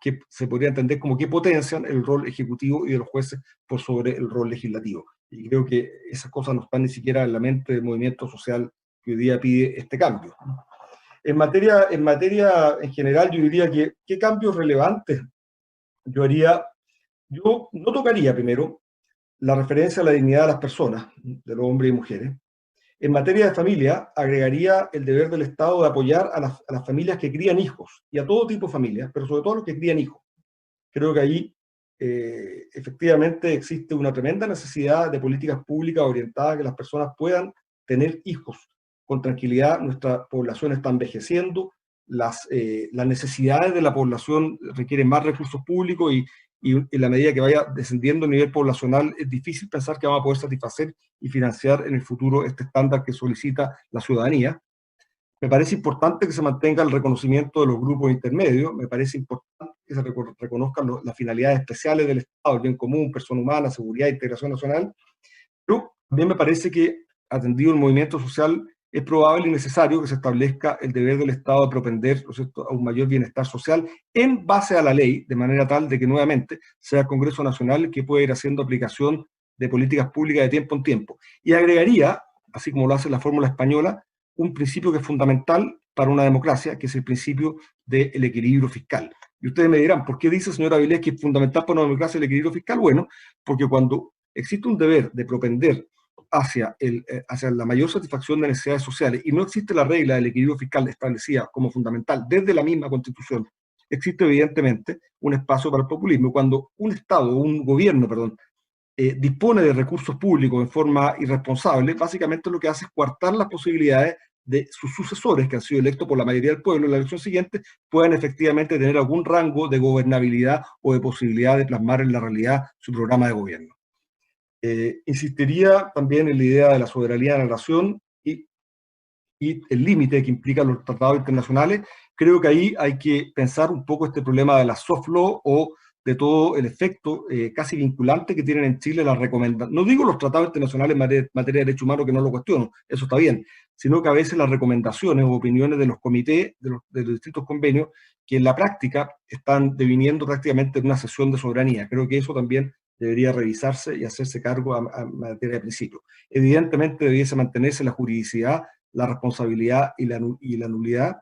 que se podría entender como que potencian el rol ejecutivo y de los jueces por sobre el rol legislativo. Y creo que esas cosas no están ni siquiera en la mente del movimiento social que hoy día pide este cambio. En materia en general, yo diría que ¿qué cambios relevantes yo haría? Yo no tocaría primero la referencia a la dignidad de las personas, de los hombres y mujeres. En materia de familia, agregaría el deber del Estado de apoyar a las familias que crían hijos, y a todo tipo de familias, pero sobre todo a los que crían hijos. Creo que ahí efectivamente existe una tremenda necesidad de políticas públicas orientadas a que las personas puedan tener hijos con tranquilidad. Nuestra población está envejeciendo, las necesidades de la población requieren más recursos públicos, y en la medida que vaya descendiendo el nivel poblacional, es difícil pensar que vamos a poder satisfacer y financiar en el futuro este estándar que solicita la ciudadanía. Me parece importante que se mantenga el reconocimiento de los grupos intermedios, me parece importante que se reconozcan las finalidades especiales del Estado, el bien común, persona humana, seguridad e integración nacional, pero también me parece que, atendido el movimiento social, es probable y necesario que se establezca el deber del Estado de propender, ¿no es cierto?, a un mayor bienestar social en base a la ley, de manera tal de que nuevamente sea el Congreso Nacional que pueda ir haciendo aplicación de políticas públicas de tiempo en tiempo. Y agregaría, así como lo hace la fórmula española, un principio que es fundamental para una democracia, que es el principio del equilibrio fiscal. Y ustedes me dirán, ¿por qué dice el señor Avilés que es fundamental para una democracia el equilibrio fiscal? Bueno, porque cuando existe un deber de propender hacia la mayor satisfacción de necesidades sociales y no existe la regla del equilibrio fiscal establecida como fundamental desde la misma Constitución, existe evidentemente un espacio para el populismo. Cuando un Estado, un gobierno, perdón, dispone de recursos públicos en forma irresponsable, básicamente lo que hace es coartar las posibilidades de sus sucesores, que han sido electos por la mayoría del pueblo en la elección siguiente, puedan efectivamente tener algún rango de gobernabilidad o de posibilidad de plasmar en la realidad su programa de gobierno. Insistiría también en la idea de la soberanía de la nación y el límite que implican los tratados internacionales. Creo que ahí hay que pensar un poco este problema de la soft law o de todo el efecto casi vinculante que tienen en Chile las recomendaciones. No digo los tratados internacionales en materia de derechos humanos, que no lo cuestiono, eso está bien, sino que a veces las recomendaciones o opiniones de los comités, de los distintos convenios, que en la práctica están deviniendo prácticamente en una cesión de soberanía. Creo que eso también debería revisarse y hacerse cargo a materia de principio. Evidentemente debiese mantenerse la juridicidad, la responsabilidad y la nulidad,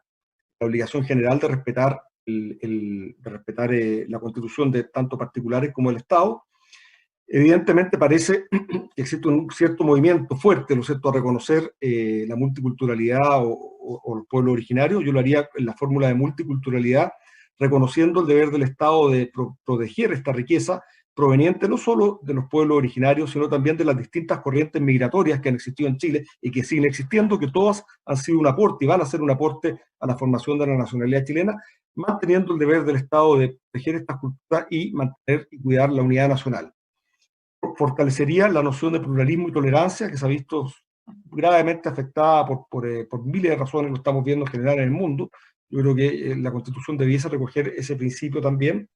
la obligación general de respetar la Constitución de tanto particulares como el Estado. Evidentemente parece que existe un cierto movimiento fuerte, ¿no es cierto?, a reconocer la multiculturalidad o los pueblos originarios. Yo lo haría en la fórmula de multiculturalidad, reconociendo el deber del Estado de proteger esta riqueza proveniente no solo de los pueblos originarios, sino también de las distintas corrientes migratorias que han existido en Chile y que siguen existiendo, que todas han sido un aporte y van a ser un aporte a la formación de la nacionalidad chilena, manteniendo el deber del Estado de proteger estas culturas y mantener y cuidar la unidad nacional. Fortalecería la noción de pluralismo y tolerancia, que se ha visto gravemente afectada por miles de razones, lo estamos viendo en general en el mundo. Yo creo que la Constitución debiese recoger ese principio también.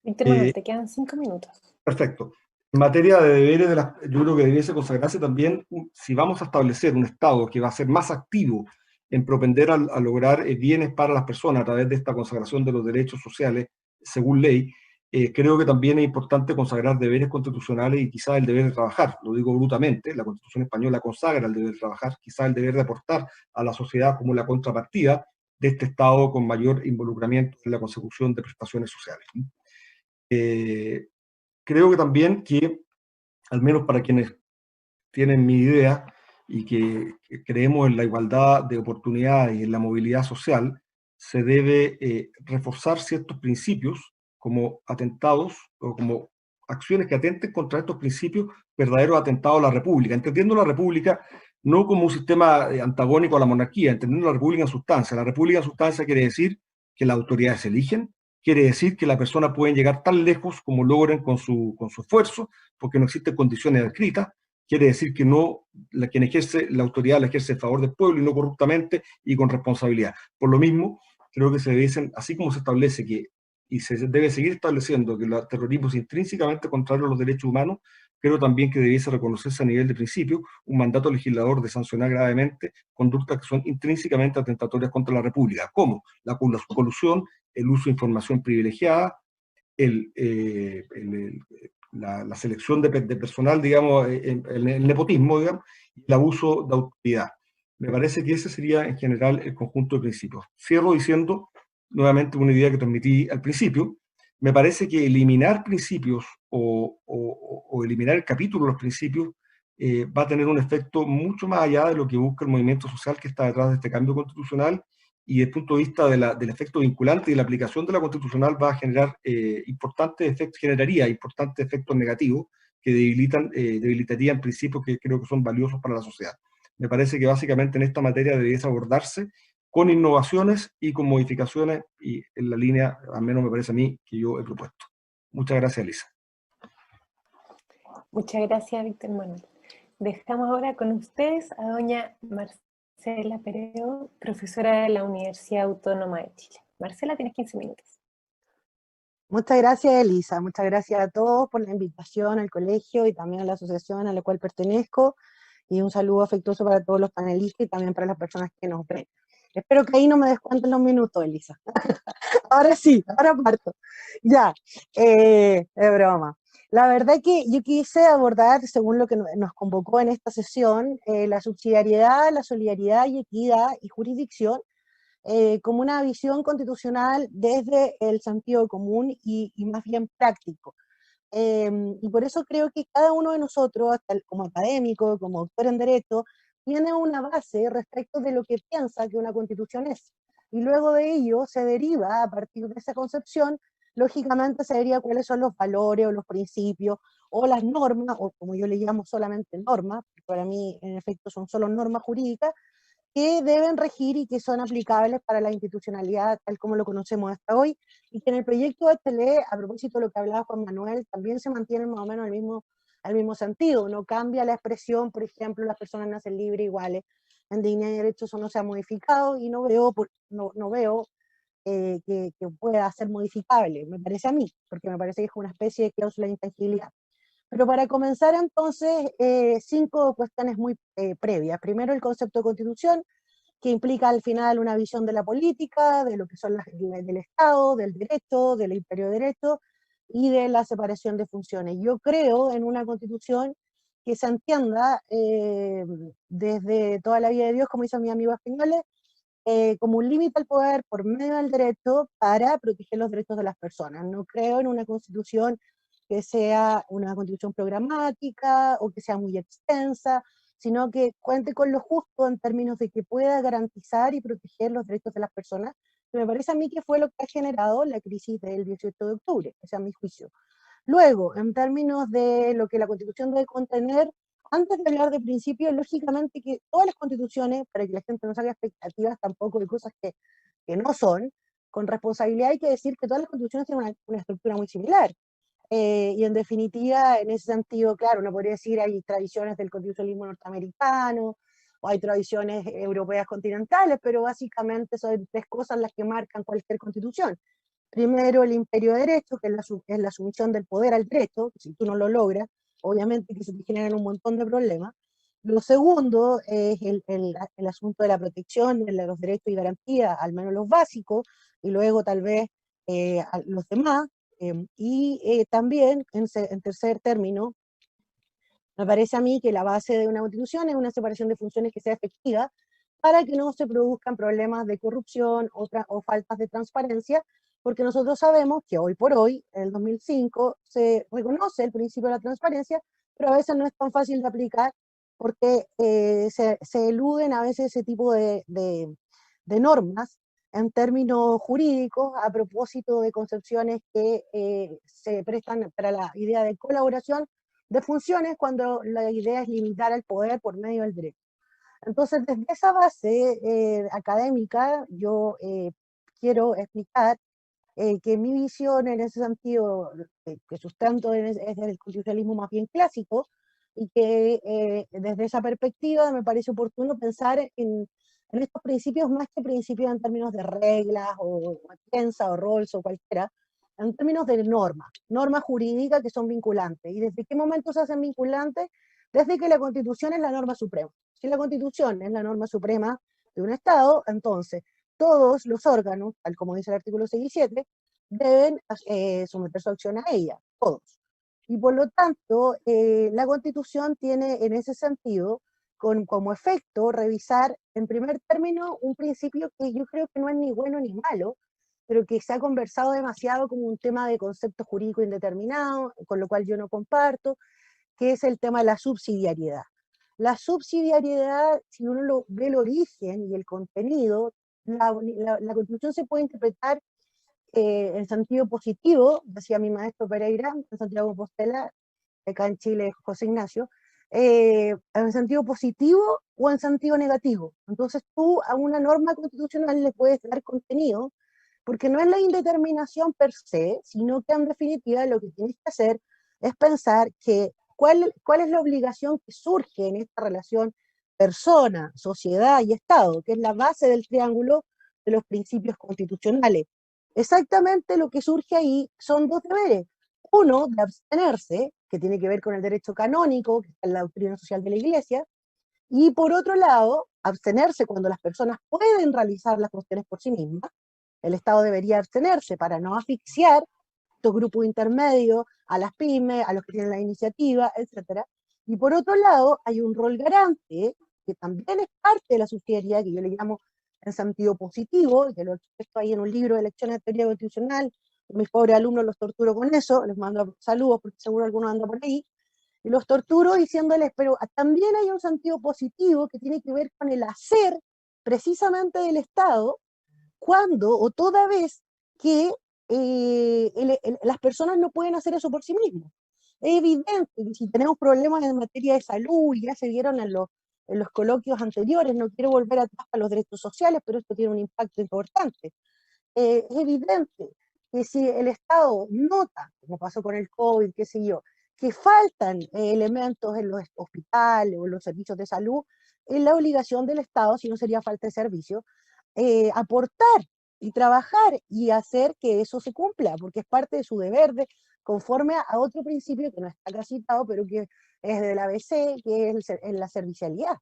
Víctor Manuel, te quedan 5 minutos. Perfecto. En materia de deberes, yo creo que debiese consagrarse también, si vamos a establecer un Estado que va a ser más activo en propender a lograr bienes para las personas a través de esta consagración de los derechos sociales según ley, creo que también es importante consagrar deberes constitucionales y quizás el deber de trabajar. Lo digo brutamente, la Constitución española consagra el deber de trabajar, quizás el deber de aportar a la sociedad como la contrapartida de este Estado con mayor involucramiento en la consecución de prestaciones sociales. Creo que también que, al menos para quienes tienen mi idea y que creemos en la igualdad de oportunidades y en la movilidad social, se debe reforzar ciertos principios como atentados o como acciones que atenten contra estos principios, verdaderos atentados a la República, entendiendo la República no como un sistema antagónico a la monarquía, entendiendo la República en sustancia. La República en sustancia quiere decir que las autoridades se eligen, quiere decir que las personas pueden llegar tan lejos como logren con su esfuerzo, porque no existen condiciones escritas. Quiere decir que quien ejerce la autoridad la ejerce en favor del pueblo y no corruptamente y con responsabilidad. Por lo mismo, creo que se debe, así como se establece que, y se debe seguir estableciendo que el terrorismo es intrínsecamente contrario a los derechos humanos, creo también que debiese reconocerse a nivel de principio un mandato legislador de sancionar gravemente conductas que son intrínsecamente atentatorias contra la República, como la colusión, el uso de información privilegiada, la selección de personal, digamos, el nepotismo, digamos, y el abuso de autoridad. Me parece que ese sería en general el conjunto de principios. Cierro diciendo nuevamente una idea que transmití al principio. Me parece que eliminar principios o eliminar el capítulo de los principios va a tener un efecto mucho más allá de lo que busca el movimiento social que está detrás de este cambio constitucional, y desde el punto de vista del efecto vinculante y la aplicación de la constitucional va a generar generaría importantes efectos negativos que debilitarían principios que creo que son valiosos para la sociedad. Me parece que básicamente en esta materia debería abordarse con innovaciones y con modificaciones, y en la línea, al menos me parece a mí, que yo he propuesto. Muchas gracias, Elisa. Muchas gracias, Víctor Manuel. Dejamos ahora con ustedes a doña Marcela Peredo, profesora de la Universidad Autónoma de Chile. Marcela, tienes 15 minutos. Muchas gracias, Elisa. Muchas gracias a todos por la invitación al colegio y también a la asociación a la cual pertenezco. Y un saludo afectuoso para todos los panelistas y también para las personas que nos ven. Espero que ahí no me descuenten los minutos, Elisa. Ahora sí, ahora parto. Ya, es broma. La verdad que yo quise abordar, según lo que nos convocó en esta sesión, la subsidiariedad, la solidaridad y equidad y jurisdicción como una visión constitucional desde el sentido común y más bien práctico. Y por eso creo que cada uno de nosotros, como académico, como doctor en Derecho, tiene una base respecto de lo que piensa que una constitución es. Y luego de ello se deriva, a partir de esa concepción, lógicamente se deriva cuáles son los valores o los principios o las normas, o como yo le llamo solamente normas, porque para mí en efecto son solo normas jurídicas, que deben regir y que son aplicables para la institucionalidad tal como lo conocemos hasta hoy, y que en el proyecto de Bachelet, a propósito de lo que hablaba Juan Manuel, también se mantiene más o menos el mismo sentido. No cambia la expresión, por ejemplo, las personas nacen libres iguales, en dignidad y derechos, eso no se ha modificado, y no veo que pueda ser modificable, me parece a mí, porque me parece que es una especie de cláusula de intangibilidad. Pero para comenzar entonces, 5 cuestiones muy previas. Primero, el concepto de constitución, que implica al final una visión de la política, de lo que son del Estado, del derecho, del imperio de derecho y de la separación de funciones. Yo creo en una constitución que se entienda desde toda la vida de Dios, como hizo mi amigo español, como un límite al poder por medio del derecho para proteger los derechos de las personas. No creo en una constitución que sea una constitución programática o que sea muy extensa, sino que cuente con lo justo en términos de que pueda garantizar y proteger los derechos de las personas, que me parece a mí que fue lo que ha generado la crisis del 18 de octubre, ese es mi juicio. Luego, en términos de lo que la Constitución debe contener, antes de hablar de principios, lógicamente que todas las constituciones, para que la gente no salga expectativas tampoco de cosas que no son, con responsabilidad hay que decir que todas las constituciones tienen una estructura muy similar. Y en definitiva, en ese sentido, claro, uno podría decir hay tradiciones del constitucionalismo norteamericano, o hay tradiciones europeas continentales, pero básicamente son 3 cosas las que marcan cualquier constitución. Primero, el imperio de derecho, que es la sumisión del poder al derecho, que si tú no lo logras, obviamente que se te generan un montón de problemas. Lo segundo es el asunto de la protección de los derechos y garantías, al menos los básicos, y luego tal vez los demás. También, en tercer término, me parece a mí que la base de una constitución es una separación de funciones que sea efectiva para que no se produzcan problemas de corrupción o faltas de transparencia, porque nosotros sabemos que hoy por hoy, en el 2005, se reconoce el principio de la transparencia, pero a veces no es tan fácil de aplicar porque se eluden a veces ese tipo de normas en términos jurídicos a propósito de concepciones que se prestan para la idea de colaboración de funciones cuando la idea es limitar el poder por medio del derecho. Entonces, desde esa base académica, yo quiero explicar que mi visión en ese sentido, que sustento es el constitucionalismo más bien clásico, y que desde esa perspectiva me parece oportuno pensar en estos principios más que principios en términos de reglas, o Atkensa, o Rawls, o cualquiera, en términos de normas jurídicas que son vinculantes. ¿Y desde qué momento se hacen vinculantes? Desde que la Constitución es la norma suprema. Si la Constitución es la norma suprema de un Estado, entonces todos los órganos, tal como dice el artículo 6 y 7, deben someter su acción a ella, todos. Y por lo tanto, la Constitución tiene en ese sentido como efecto revisar en primer término un principio que yo creo que no es ni bueno ni malo, pero que se ha conversado demasiado como un tema de concepto jurídico indeterminado, con lo cual yo no comparto, que es el tema de la subsidiariedad. La subsidiariedad, si uno ve el origen y el contenido, la Constitución se puede interpretar en sentido positivo, decía mi maestro Pereira, en Santiago de Compostela, acá en Chile, José Ignacio, en sentido positivo o en sentido negativo. Entonces tú a una norma constitucional le puedes dar contenido, porque no es la indeterminación per se, sino que en definitiva lo que tienes que hacer es pensar que cuál es la obligación que surge en esta relación persona, sociedad y Estado, que es la base del triángulo de los principios constitucionales. Exactamente lo que surge ahí son dos deberes. Uno, de abstenerse, que tiene que ver con el derecho canónico, que está en la doctrina social de la Iglesia, y por otro lado, abstenerse cuando las personas pueden realizar las cuestiones por sí mismas. El Estado debería abstenerse para no asfixiar estos grupos intermedios, a las pymes, a los que tienen la iniciativa, etc. Y por otro lado, hay un rol garante, que también es parte de la subsidiariedad, que yo le llamo en sentido positivo, que lo he expuesto ahí en un libro de lecciones de teoría constitucional. Mis pobres alumnos los torturo con eso, les mando saludos porque seguro algunos andan por ahí, y los torturo diciéndoles, pero también hay un sentido positivo que tiene que ver con el hacer precisamente del Estado, cuando o toda vez que las personas no pueden hacer eso por sí mismos. Es evidente que si tenemos problemas en materia de salud, y ya se vieron en los coloquios anteriores, no quiero volver atrás a los derechos sociales, pero esto tiene un impacto importante. Es evidente que si el Estado nota, como pasó con el COVID, qué sé yo, que faltan elementos en los hospitales o en los servicios de salud, es la obligación del Estado, si no sería falta de servicio, aportar y trabajar y hacer que eso se cumpla, porque es parte de su deber, conforme a otro principio que no está acá citado, pero que es del ABC, que es la servicialidad.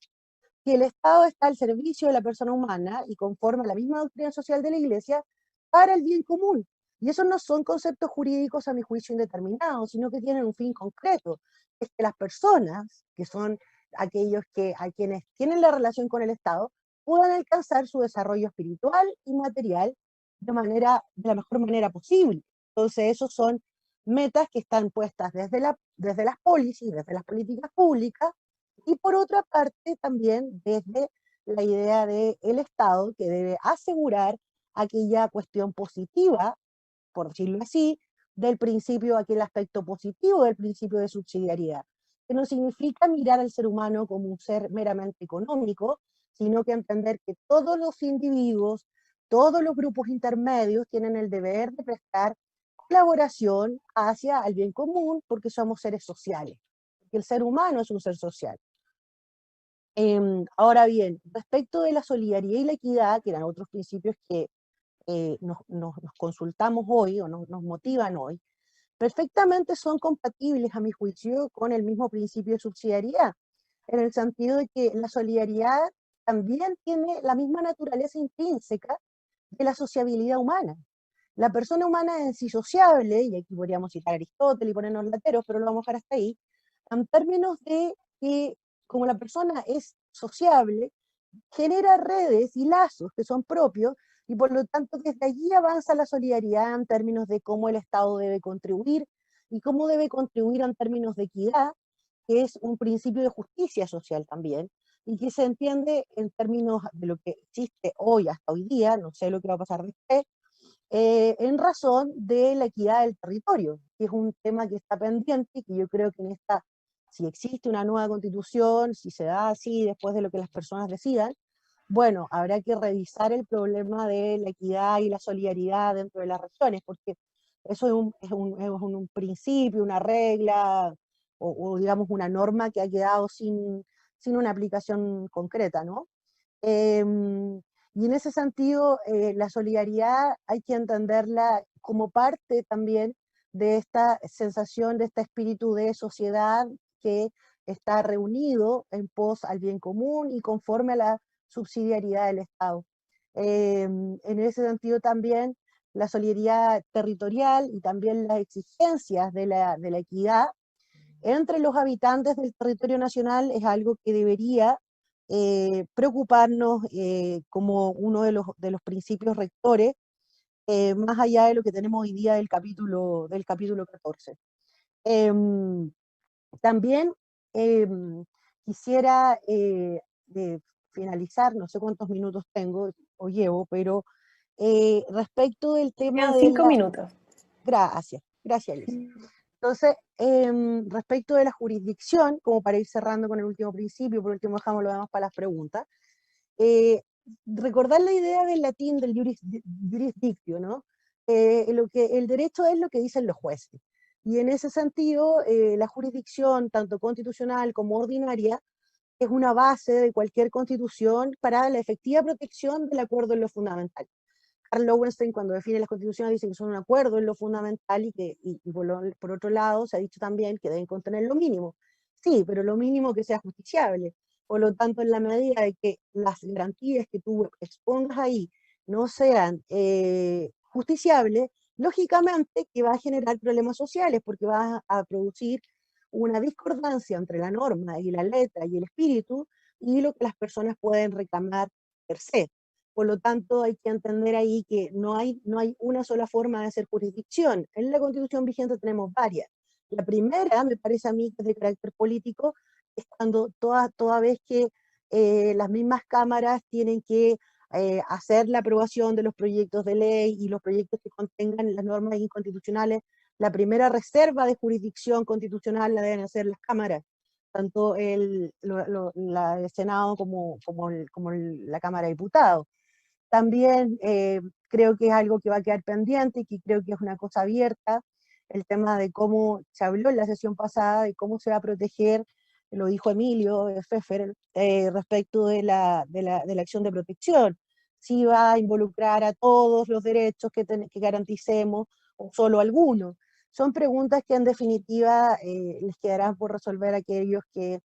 Que el Estado está al servicio de la persona humana y conforme a la misma doctrina social de la Iglesia para el bien común. Y esos no son conceptos jurídicos, a mi juicio, indeterminados, sino que tienen un fin concreto. Es que las personas, que son aquellos a quienes tienen la relación con el Estado, puedan alcanzar su desarrollo espiritual y material de la mejor manera posible. Entonces, esos son metas que están puestas desde las policies, desde las políticas públicas, y por otra parte también desde la idea del Estado, que debe asegurar aquella cuestión positiva, por decirlo así, del principio, aquel aspecto positivo del principio de subsidiariedad, que no significa mirar al ser humano como un ser meramente económico, sino que entender que todos los individuos, todos los grupos intermedios tienen el deber de prestar colaboración hacia el bien común, porque somos seres sociales, porque el ser humano es un ser social. Ahora bien, respecto de la solidaridad y la equidad, que eran otros principios que nos consultamos hoy o nos motivan hoy, perfectamente son compatibles, a mi juicio, con el mismo principio de subsidiariedad, en el sentido de que la solidaridad también tiene la misma naturaleza intrínseca de la sociabilidad humana. La persona humana es en sí sociable, y aquí podríamos citar a Aristóteles y ponernos lateros, pero lo vamos a dejar hasta ahí, en términos de que como la persona es sociable, genera redes y lazos que son propios, y por lo tanto desde allí avanza la solidaridad en términos de cómo el Estado debe contribuir, y cómo debe contribuir en términos de equidad, que es un principio de justicia social también, y que se entiende en términos de lo que existe hoy, hasta hoy día, no sé lo que va a pasar después, en razón de la equidad del territorio, que es un tema que está pendiente y que yo creo que en esta, si existe una nueva constitución, si se da así después de lo que las personas decidan, bueno, habrá que revisar el problema de la equidad y la solidaridad dentro de las regiones, porque eso es un principio, una regla, o digamos una norma que ha quedado sin una aplicación concreta, ¿no? Y en ese sentido, la solidaridad hay que entenderla como parte también de esta sensación, de este espíritu de sociedad que está reunido en pos al bien común y conforme a la subsidiariedad del Estado. En ese sentido también la solidaridad territorial y también las exigencias de la equidad entre los habitantes del territorio nacional es algo que debería preocuparnos como uno de los principios rectores, más allá de lo que tenemos hoy día del capítulo 14. También quisiera finalizar, no sé cuántos minutos tengo o llevo, pero respecto del tema Quedan de 5 la... minutos. Gracias, gracias, Elisa. Entonces, respecto de la jurisdicción, como para ir cerrando con el último principio, por último dejamos lo demás para las preguntas, recordar la idea del latín del jurisdictio, ¿no? El derecho es lo que dicen los jueces. Y en ese sentido, la jurisdicción, tanto constitucional como ordinaria, es una base de cualquier constitución para la efectiva protección del acuerdo en lo fundamental. Karl Lowenstein, cuando define las constituciones, dice que son un acuerdo en lo fundamental y por otro lado se ha dicho también que deben contener lo mínimo. Sí, pero lo mínimo que sea justiciable. Por lo tanto, en la medida de que las garantías que tú expongas ahí no sean justiciables, lógicamente que va a generar problemas sociales porque va a producir una discordancia entre la norma y la letra y el espíritu y lo que las personas pueden reclamar per se. Por lo tanto, hay que entender ahí que no hay una sola forma de hacer jurisdicción. En la Constitución vigente tenemos varias. La primera, me parece a mí, que es de carácter político, es cuando toda vez que las mismas cámaras tienen que hacer la aprobación de los proyectos de ley y los proyectos que contengan las normas inconstitucionales, la primera reserva de jurisdicción constitucional la deben hacer las cámaras, tanto el Senado como la Cámara de Diputados. También creo que es algo que va a quedar pendiente y que creo que es una cosa abierta, el tema de cómo se habló en la sesión pasada, de cómo se va a proteger, lo dijo Emilio Pfeffer, respecto de la acción de protección. Si va a involucrar a todos los derechos que garanticemos o solo algunos. Son preguntas que en definitiva les quedarán por resolver a aquellos que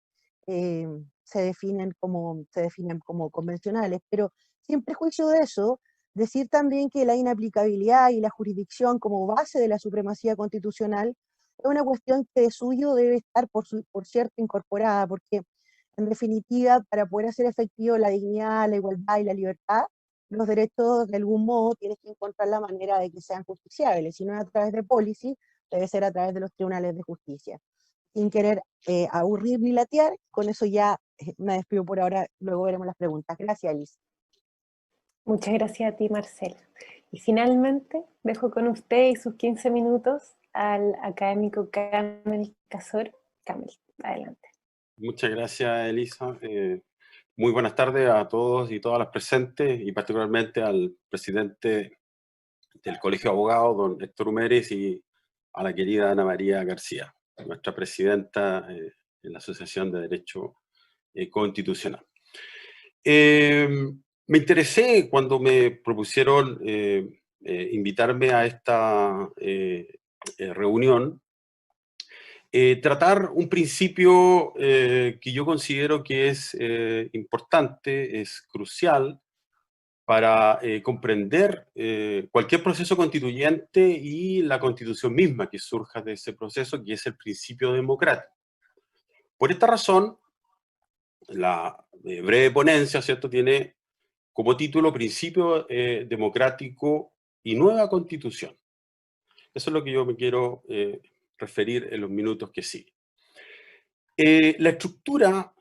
se definen como convencionales, pero sin prejuicio de eso, decir también que la inaplicabilidad y la jurisdicción como base de la supremacía constitucional es una cuestión que de suyo debe estar por cierto incorporada, porque en definitiva, para poder hacer efectivo la dignidad, la igualdad y la libertad, los derechos de algún modo tienes que encontrar la manera de que sean justiciables, si no es a través de policy, debe ser a través de los tribunales de justicia. Sin querer aburrir ni latear, con eso ya me despido por ahora, luego veremos las preguntas. Gracias, Alice. Muchas gracias a ti, Marcela. Y finalmente, dejo con usted y sus 15 minutos al académico Kamel Casor. Kamel, adelante. Muchas gracias, Elisa. Muy buenas tardes a todos y todas las presentes, y particularmente al presidente del Colegio de Abogados, don Héctor Humérez, y a la querida Ana María García, nuestra presidenta en la Asociación de Derecho Constitucional. Me interesé cuando me propusieron invitarme a esta reunión, tratar un principio que yo considero que es importante, es crucial, para comprender cualquier proceso constituyente y la Constitución misma que surja de ese proceso, que es el principio democrático. Por esta razón, la breve ponencia, ¿cierto?, tiene como título Principio Democrático y Nueva Constitución. Eso es lo que yo me quiero referir en los minutos que siguen. La estructura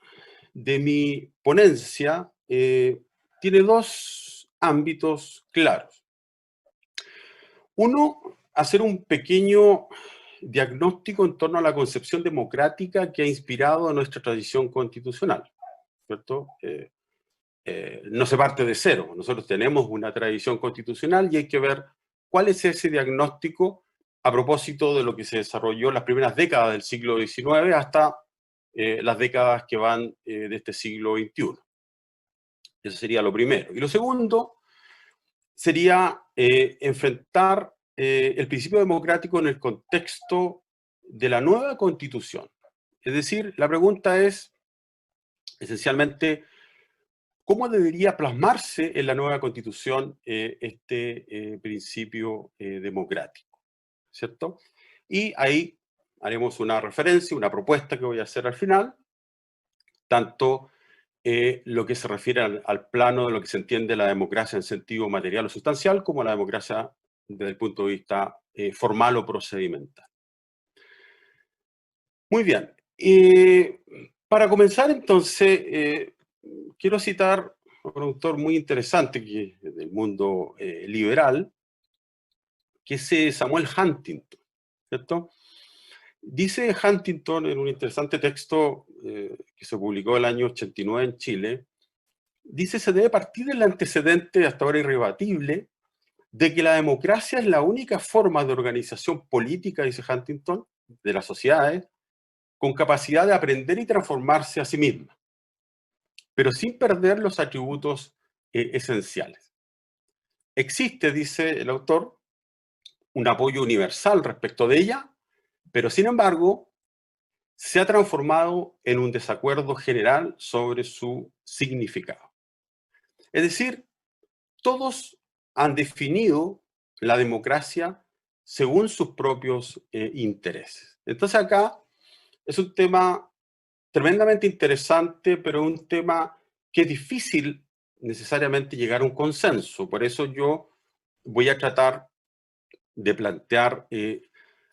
de mi ponencia tiene dos ámbitos claros. Uno, hacer un pequeño diagnóstico en torno a la concepción democrática que ha inspirado nuestra tradición constitucional, ¿cierto? No se parte de cero. Nosotros tenemos una tradición constitucional y hay que ver cuál es ese diagnóstico a propósito de lo que se desarrolló en las primeras décadas del siglo XIX hasta las décadas que van de este siglo XXI. Eso sería lo primero. Y lo segundo sería enfrentar el principio democrático en el contexto de la nueva Constitución. Es decir, la pregunta es, esencialmente, ¿cómo debería plasmarse en la nueva Constitución este principio democrático? ¿Cierto? Y ahí haremos una referencia, una propuesta que voy a hacer al final, tanto lo que se refiere al plano de lo que se entiende la democracia en sentido material o sustancial, como la democracia desde el punto de vista formal o procedimental. Muy bien. Para comenzar, entonces, quiero citar a un autor muy interesante que es del mundo liberal, que es Samuel Huntington, ¿cierto? Dice Huntington en un interesante texto que se publicó el año 89 en Chile, dice: se debe partir del antecedente hasta ahora irrebatible de que la democracia es la única forma de organización política, dice Huntington, de las sociedades, con capacidad de aprender y transformarse a sí misma, pero sin perder los atributos esenciales. Existe, dice el autor, un apoyo universal respecto de ella, pero sin embargo se ha transformado en un desacuerdo general sobre su significado. Es decir, todos han definido la democracia según sus propios intereses. Entonces acá es un tema tremendamente interesante, pero un tema que es difícil necesariamente llegar a un consenso. Por eso yo voy a tratar de plantear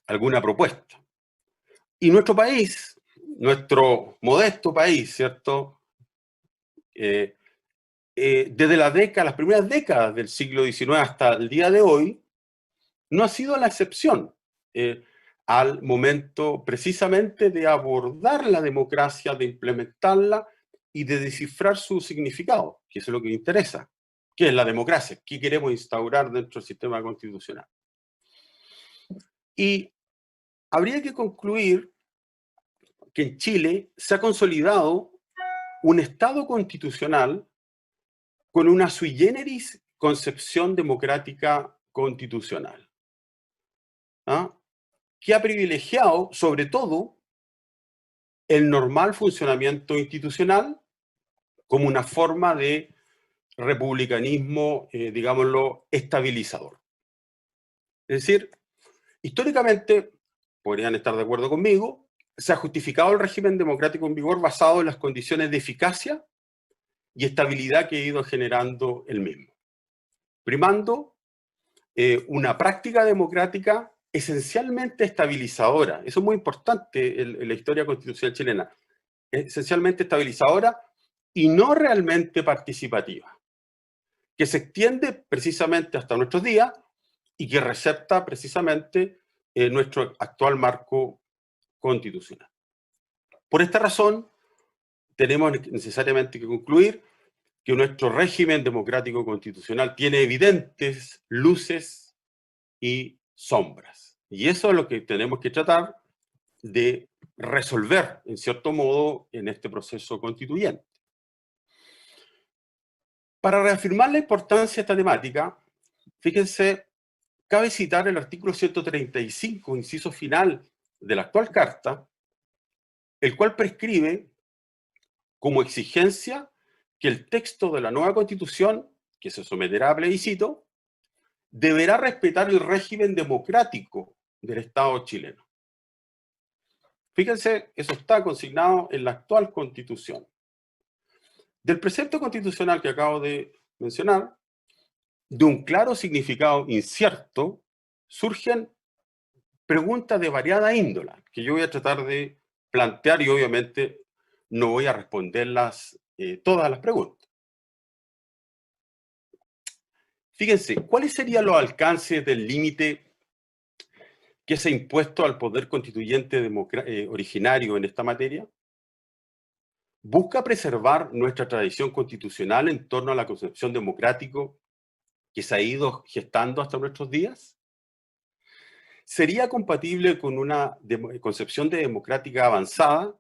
alguna propuesta. Y nuestro país, nuestro modesto país, ¿cierto? Desde las primeras décadas del siglo XIX hasta el día de hoy, no ha sido la excepción al momento precisamente de abordar la democracia, de implementarla y de descifrar su significado, que es lo que interesa. ¿Qué es la democracia? ¿Qué queremos instaurar dentro del sistema constitucional? Y habría que concluir que en Chile se ha consolidado un Estado constitucional con una sui generis concepción democrática constitucional, ¿ah? Que ha privilegiado, sobre todo, el normal funcionamiento institucional como una forma de republicanismo, digámoslo, estabilizador. Es decir, históricamente, podrían estar de acuerdo conmigo, se ha justificado el régimen democrático en vigor basado en las condiciones de eficacia y estabilidad que ha ido generando el mismo, primando una práctica democrática esencialmente estabilizadora. Eso es muy importante en la historia constitucional chilena. Esencialmente estabilizadora y no realmente participativa, que se extiende precisamente hasta nuestros días y que recepta precisamente nuestro actual marco constitucional. Por esta razón, tenemos necesariamente que concluir que nuestro régimen democrático constitucional tiene evidentes luces y sombras. Y eso es lo que tenemos que tratar de resolver, en cierto modo, en este proceso constituyente. Para reafirmar la importancia de esta temática, fíjense, cabe citar el artículo 135, inciso final de la actual Carta, el cual prescribe como exigencia que el texto de la nueva Constitución que se someterá a plebiscito, deberá respetar el régimen democrático del Estado chileno. Fíjense, eso está consignado en la actual Constitución. Del precepto constitucional que acabo de mencionar, de un claro significado incierto, surgen preguntas de variada índole, que yo voy a tratar de plantear y obviamente no voy a responderlas todas las preguntas. Fíjense, ¿cuáles serían los alcances del límite que se ha impuesto al poder constituyente originario en esta materia? ¿Busca preservar nuestra tradición constitucional en torno a la concepción democrático que se ha ido gestando hasta nuestros días? ¿Sería compatible con una concepción de democrática avanzada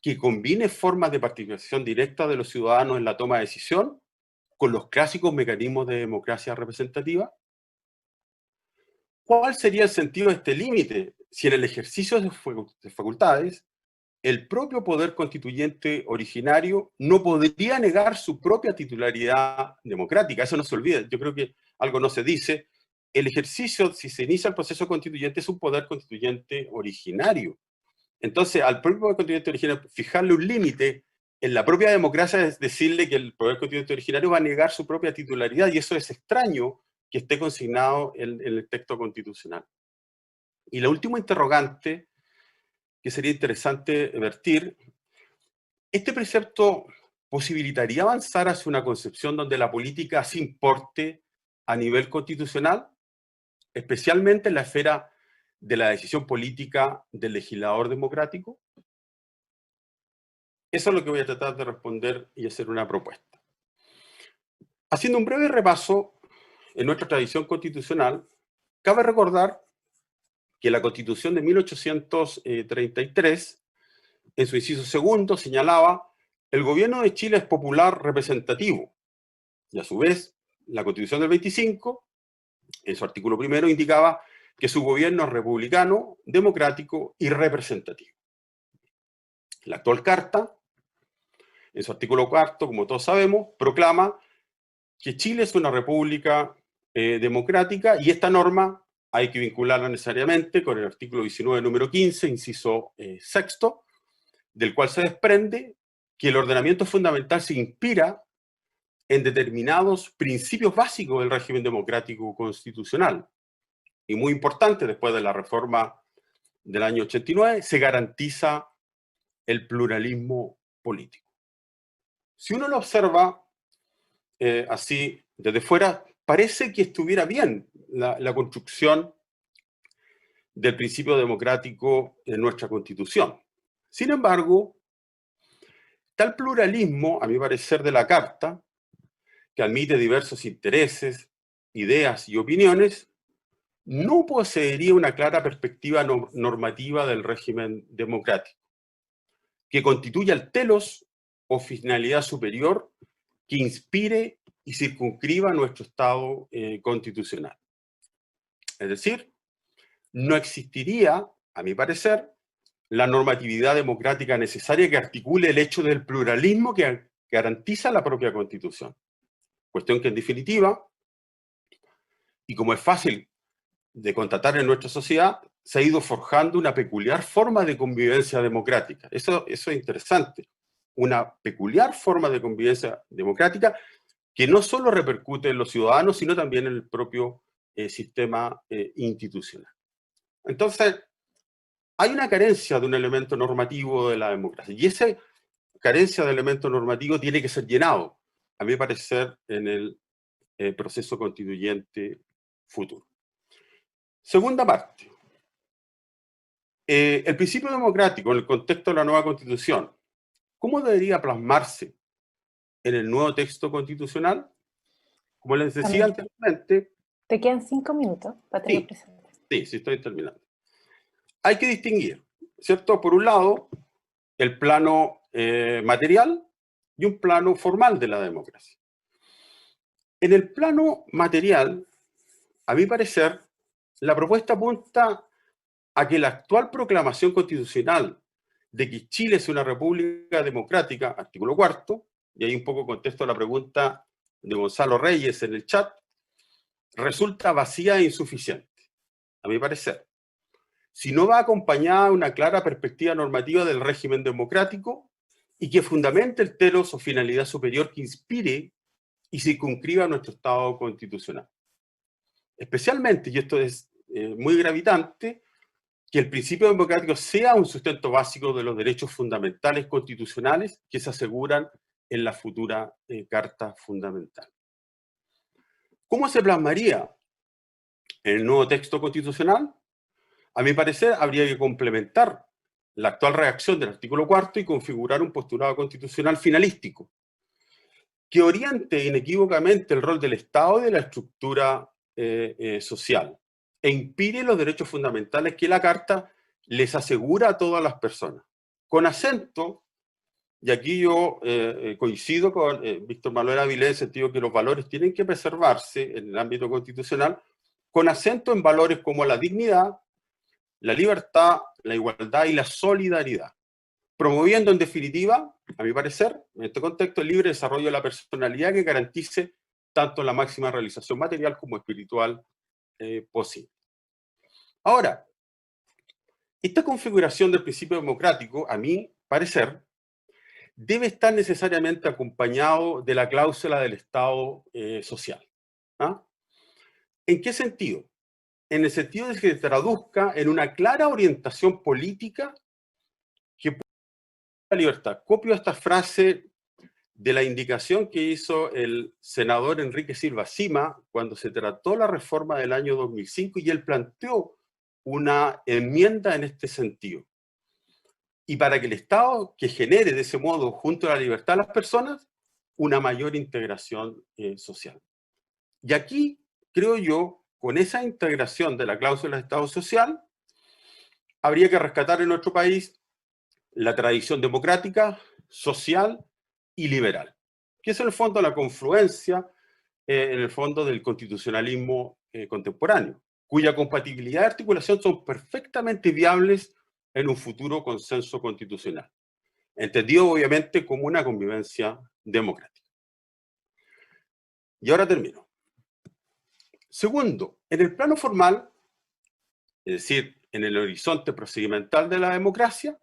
que combine formas de participación directa de los ciudadanos en la toma de decisión con los clásicos mecanismos de democracia representativa? ¿Cuál sería el sentido de este límite si en el ejercicio de facultades el propio poder constituyente originario no podría negar su propia titularidad democrática? Eso no se olvida, yo creo que algo no se dice. El ejercicio, si se inicia el proceso constituyente, es un poder constituyente originario. Entonces, al propio poder constituyente originario, fijarle un límite en la propia democracia es decirle que el poder constituyente originario va a negar su propia titularidad, y eso es extraño que esté consignado en el texto constitucional. Y la última interrogante que sería interesante vertir, ¿este precepto posibilitaría avanzar hacia una concepción donde la política se importe a nivel constitucional, especialmente en la esfera de la decisión política del legislador democrático? Eso es lo que voy a tratar de responder y hacer una propuesta. Haciendo un breve repaso en nuestra tradición constitucional, cabe recordar que la Constitución de 1833, en su inciso segundo, señalaba: el gobierno de Chile es popular representativo. Y a su vez, la Constitución del 25, en su artículo primero, indicaba que su gobierno es republicano, democrático y representativo. La actual Carta, en su artículo cuarto, como todos sabemos, proclama que Chile es una república democrática, y esta norma hay que vincularla necesariamente con el artículo 19, número 15, inciso sexto, del cual se desprende que el ordenamiento fundamental se inspira en determinados principios básicos del régimen democrático constitucional. Y muy importante, después de la reforma del año 89, se garantiza el pluralismo político. Si uno lo observa así desde fuera, parece que estuviera bien la construcción del principio democrático en nuestra Constitución. Sin embargo, tal pluralismo, a mi parecer, de la Carta, que admite diversos intereses, ideas y opiniones, no poseería una clara perspectiva normativa del régimen democrático, que constituya el telos o finalidad superior que inspire y circunscriba nuestro Estado constitucional. Es decir, no existiría, a mi parecer, la normatividad democrática necesaria que articule el hecho del pluralismo que garantiza la propia Constitución. Cuestión que, en definitiva, y como es fácil de constatar en nuestra sociedad, se ha ido forjando una peculiar forma de convivencia democrática. Eso es interesante. Una peculiar forma de convivencia democrática que no solo repercute en los ciudadanos, sino también en el propio sistema institucional. Entonces, hay una carencia de un elemento normativo de la democracia, y esa carencia de elemento normativo tiene que ser llenado, a mi parecer, en el proceso constituyente futuro. Segunda parte. El principio democrático en el contexto de la nueva Constitución, ¿cómo debería plasmarse en el nuevo texto constitucional? Como les decía anteriormente... Te quedan 5 minutos para tener presente. Sí, estoy terminando. Hay que distinguir, ¿cierto? Por un lado, el plano material y un plano formal de la democracia. En el plano material, a mi parecer, la propuesta apunta a que la actual proclamación constitucional de que Chile es una república democrática, artículo cuarto, y ahí un poco contesto a la pregunta de Gonzalo Reyes en el chat resulta vacía e insuficiente, a mi parecer, si no va acompañada de una clara perspectiva normativa del régimen democrático y que fundamente el telos o finalidad superior que inspire y circunscriba nuestro Estado constitucional. Especialmente, y esto es muy gravitante, que el principio democrático sea un sustento básico de los derechos fundamentales constitucionales que se aseguran en la futura Carta Fundamental. ¿Cómo se plasmaría en el nuevo texto constitucional? A mi parecer, habría que complementar la actual redacción del artículo 4 y configurar un postulado constitucional finalístico que oriente inequívocamente el rol del Estado y de la estructura social e inspire los derechos fundamentales que la Carta les asegura a todas las personas. Con acento, y aquí yo coincido con Víctor Manuel Avilés en el sentido que los valores tienen que preservarse en el ámbito constitucional, con acento en valores como la dignidad, la libertad, la igualdad y la solidaridad, promoviendo en definitiva, a mi parecer, en este contexto, el libre desarrollo de la personalidad que garantice tanto la máxima realización material como espiritual posible. Ahora, esta configuración del principio democrático, a mi parecer, debe estar necesariamente acompañado de la cláusula del Estado social. ¿Ah? ¿En qué sentido? En el sentido de que se traduzca en una clara orientación política que pueda la libertad. Copio esta frase de la indicación que hizo el senador Enrique Silva Sima cuando se trató la reforma del año 2005 y él planteó una enmienda en este sentido. Y para que el Estado que genere de ese modo, junto a la libertad de las personas, una mayor integración social. Y aquí, creo yo, con esa integración de la cláusula de Estado social, habría que rescatar en nuestro país la tradición democrática, social y liberal, que es en el fondo la confluencia, en el fondo del constitucionalismo contemporáneo, cuya compatibilidad y articulación son perfectamente viables en un futuro consenso constitucional, entendido obviamente como una convivencia democrática. Y ahora termino. Segundo, en el plano formal, es decir, en el horizonte procedimental de la democracia,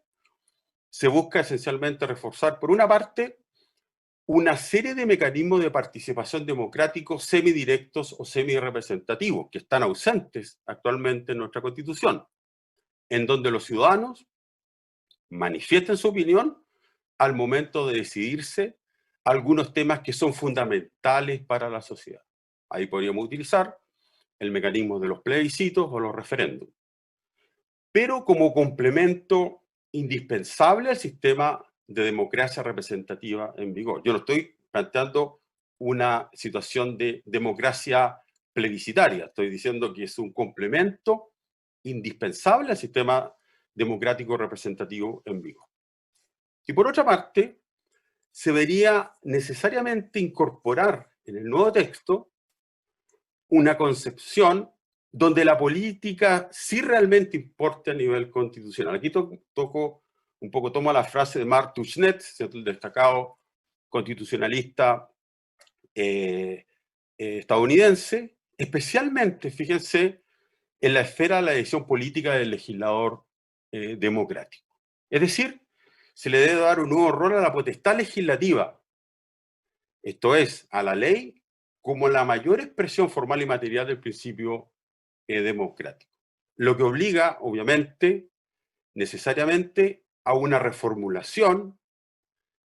se busca esencialmente reforzar, por una parte, una serie de mecanismos de participación democráticos semidirectos o semirepresentativos que están ausentes actualmente en nuestra Constitución, en donde los ciudadanos manifiesten su opinión al momento de decidirse algunos temas que son fundamentales para la sociedad. Ahí podríamos utilizar el mecanismo de los plebiscitos o los referéndums, pero como complemento indispensable al sistema de democracia representativa en vigor. Yo no estoy planteando una situación de democracia plebiscitaria, estoy diciendo que es un complemento indispensable al sistema democrático representativo en vigor. Y por otra parte, se debería necesariamente incorporar en el nuevo texto una concepción donde la política sí realmente importa a nivel constitucional. Aquí tomo la frase de Marc Touchnet, el destacado constitucionalista estadounidense, especialmente, fíjense, en la esfera de la decisión política del legislador democrático. Es decir, se le debe dar un nuevo rol a la potestad legislativa, esto es, a la ley, como la mayor expresión formal y material del principio democrático. Lo que obliga, obviamente, necesariamente, a una reformulación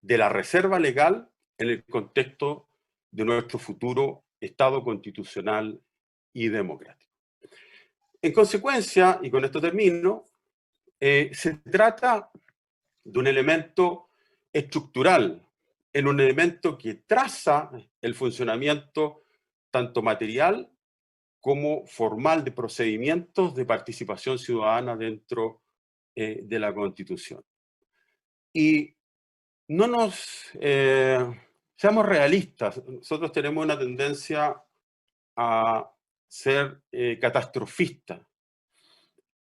de la reserva legal en el contexto de nuestro futuro Estado constitucional y democrático. En consecuencia, y con esto termino, se trata de un elemento estructural, en un elemento que traza el funcionamiento tanto material como formal de procedimientos de participación ciudadana dentro de la Constitución. Y no seamos realistas, nosotros tenemos una tendencia a ser catastrofistas.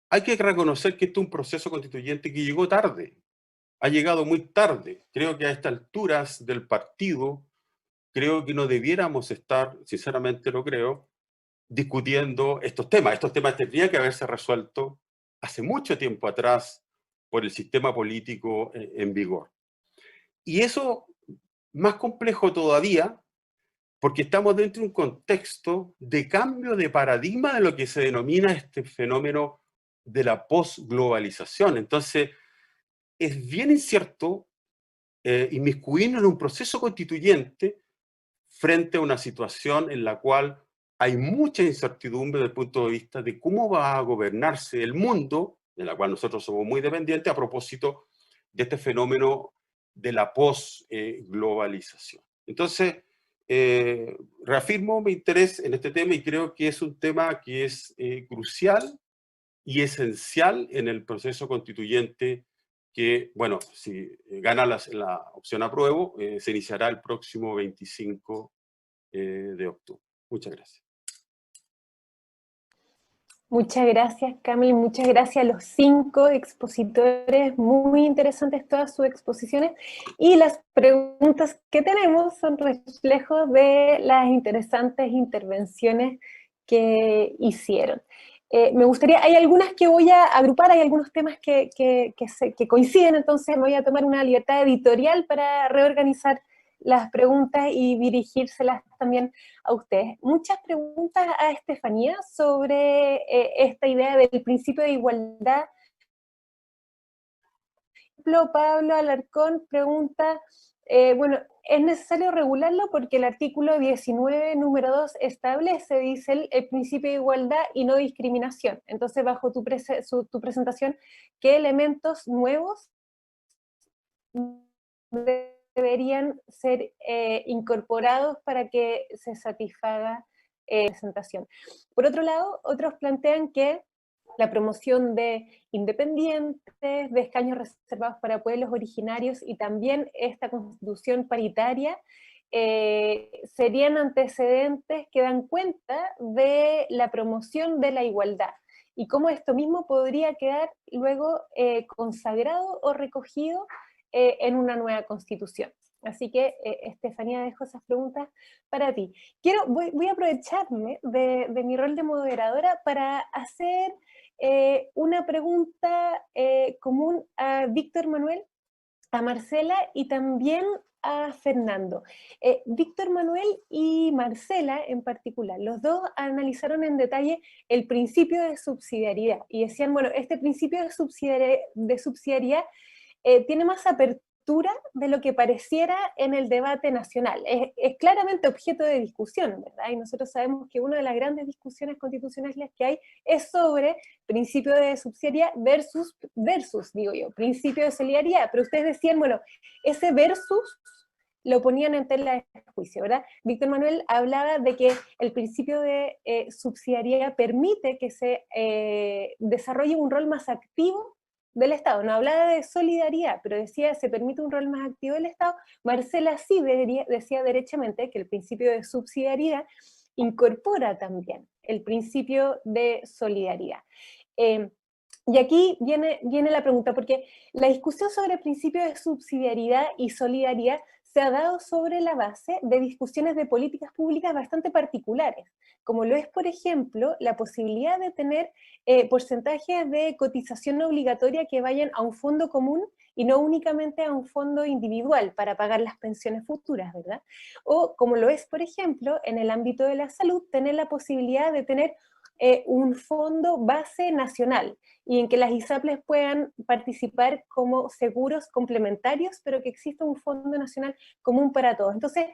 Hay que reconocer que este es un proceso constituyente que llegó tarde, ha llegado muy tarde. Creo que a estas alturas del partido creo que no debiéramos estar, sinceramente lo creo, discutiendo estos temas. Estos temas tendrían que haberse resuelto hace mucho tiempo atrás por el sistema político en vigor. Y eso, más complejo todavía, porque estamos dentro de un contexto de cambio de paradigma de lo que se denomina este fenómeno de la posglobalización. Entonces, es bien incierto inmiscuirnos en un proceso constituyente frente a una situación en la cual hay mucha incertidumbre desde el punto de vista de cómo va a gobernarse el mundo, de la cual nosotros somos muy dependientes, a propósito de este fenómeno de la posglobalización. Entonces, reafirmo mi interés en este tema y creo que es un tema que es crucial y esencial en el proceso constituyente que, bueno, si gana la opción apruebo, se iniciará el próximo 25 de octubre. Muchas gracias. Muchas gracias, Camil. Muchas gracias a los 5 expositores. Muy interesantes todas sus exposiciones. Y las preguntas que tenemos son reflejos de las interesantes intervenciones que hicieron. Me gustaría, hay algunas que voy a agrupar, hay algunos temas que coinciden, entonces me voy a tomar una libertad editorial para reorganizar las preguntas y dirigírselas también a ustedes. Muchas preguntas a Estefanía sobre esta idea del principio de igualdad. Pablo Alarcón pregunta, bueno, ¿es necesario regularlo? Porque el artículo 19, número 2, establece, dice el principio de igualdad y no discriminación. Entonces, bajo tu presentación, ¿qué elementos nuevos deberían ser incorporados para que se satisfaga la presentación? Por otro lado, otros plantean que la promoción de independientes, de escaños reservados para pueblos originarios y también esta constitución paritaria serían antecedentes que dan cuenta de la promoción de la igualdad y cómo esto mismo podría quedar luego consagrado o recogido en una nueva constitución. Así que, Estefanía, dejo esas preguntas para ti. Voy a aprovecharme de mi rol de moderadora para hacer una pregunta común a Víctor Manuel, a Marcela y también a Fernando. Víctor Manuel y Marcela en particular, los dos analizaron en detalle el principio de subsidiariedad y decían, bueno, este principio de subsidiariedad tiene más apertura de lo que pareciera en el debate nacional. Es claramente objeto de discusión, ¿verdad? Y nosotros sabemos que una de las grandes discusiones constitucionales que hay es sobre principio de subsidiariedad versus, digo yo, principio de solidaridad. Pero ustedes decían, bueno, ese versus lo ponían en tela de juicio, ¿verdad? Víctor Manuel hablaba de que el principio de subsidiariedad permite que se desarrolle un rol más activo del Estado. No hablaba de solidaridad, pero decía se permite un rol más activo del Estado. Marcela sí decía derechamente que el principio de subsidiariedad incorpora también el principio de solidaridad. Y aquí viene la pregunta, porque la discusión sobre el principio de subsidiariedad y solidaridad se ha dado sobre la base de discusiones de políticas públicas bastante particulares, como lo es, por ejemplo, la posibilidad de tener porcentajes de cotización no obligatoria que vayan a un fondo común y no únicamente a un fondo individual para pagar las pensiones futuras, ¿verdad? O como lo es, por ejemplo, en el ámbito de la salud, tener la posibilidad de tener un fondo base nacional y en que las ISAPRES puedan participar como seguros complementarios, pero que exista un fondo nacional común para todos. Entonces,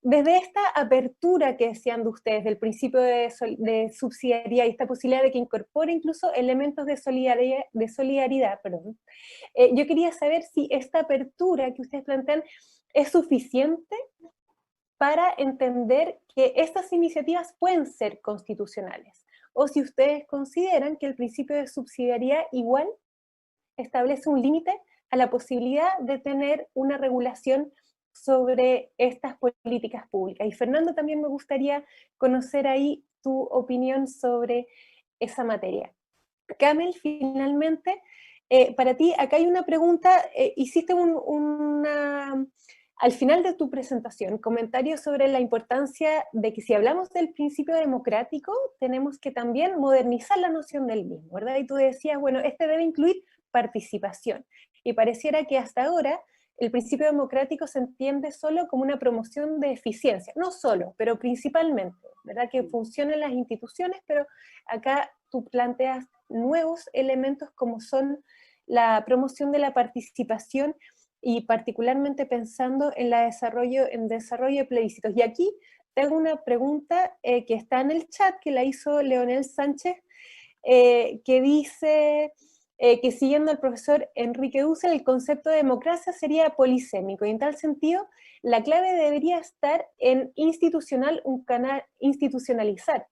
desde esta apertura que decían de ustedes, del principio de subsidiariedad y esta posibilidad de que incorpore incluso elementos de solidaridad, yo quería saber si esta apertura que ustedes plantean es suficiente para entender que estas iniciativas pueden ser constitucionales, o si ustedes consideran que el principio de subsidiariedad igual establece un límite a la posibilidad de tener una regulación sobre estas políticas públicas. Y Fernando, también me gustaría conocer ahí tu opinión sobre esa materia. Camel, finalmente, para ti, acá hay una pregunta, hiciste una al final de tu presentación, comentarios sobre la importancia de que si hablamos del principio democrático, tenemos que también modernizar la noción del mismo, ¿verdad? Y tú decías, bueno, este debe incluir participación. Y pareciera que hasta ahora el principio democrático se entiende solo como una promoción de eficiencia, no solo, pero principalmente, ¿verdad? Que funcionen las instituciones, pero acá tú planteas nuevos elementos como son la promoción de la participación y particularmente pensando en desarrollo de plebiscitos. Y aquí tengo una pregunta que está en el chat, que la hizo Leonel Sánchez, que dice que siguiendo al profesor Enrique Dussel, el concepto de democracia sería polisémico, y en tal sentido, la clave debería estar en institucionalizar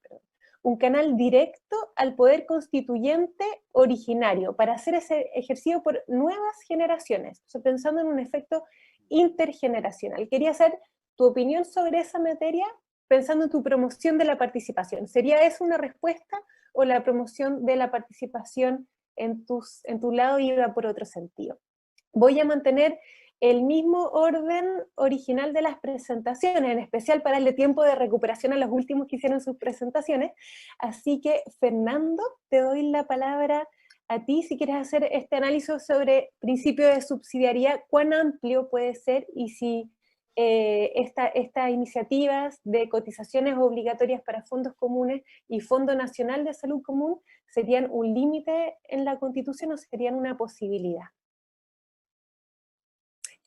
un canal directo al poder constituyente originario, para hacer ese ejercicio por nuevas generaciones, o sea, pensando en un efecto intergeneracional. Quería saber tu opinión sobre esa materia, pensando en tu promoción de la participación. ¿Sería eso una respuesta o la promoción de la participación en tu lado iba por otro sentido? Voy a mantener el mismo orden original de las presentaciones, en especial para darle tiempo de recuperación a los últimos que hicieron sus presentaciones. Así que, Fernando, te doy la palabra a ti si quieres hacer este análisis sobre principio de subsidiariedad, cuán amplio puede ser y si estas iniciativas de cotizaciones obligatorias para fondos comunes y Fondo Nacional de Salud Común serían un límite en la Constitución o serían una posibilidad.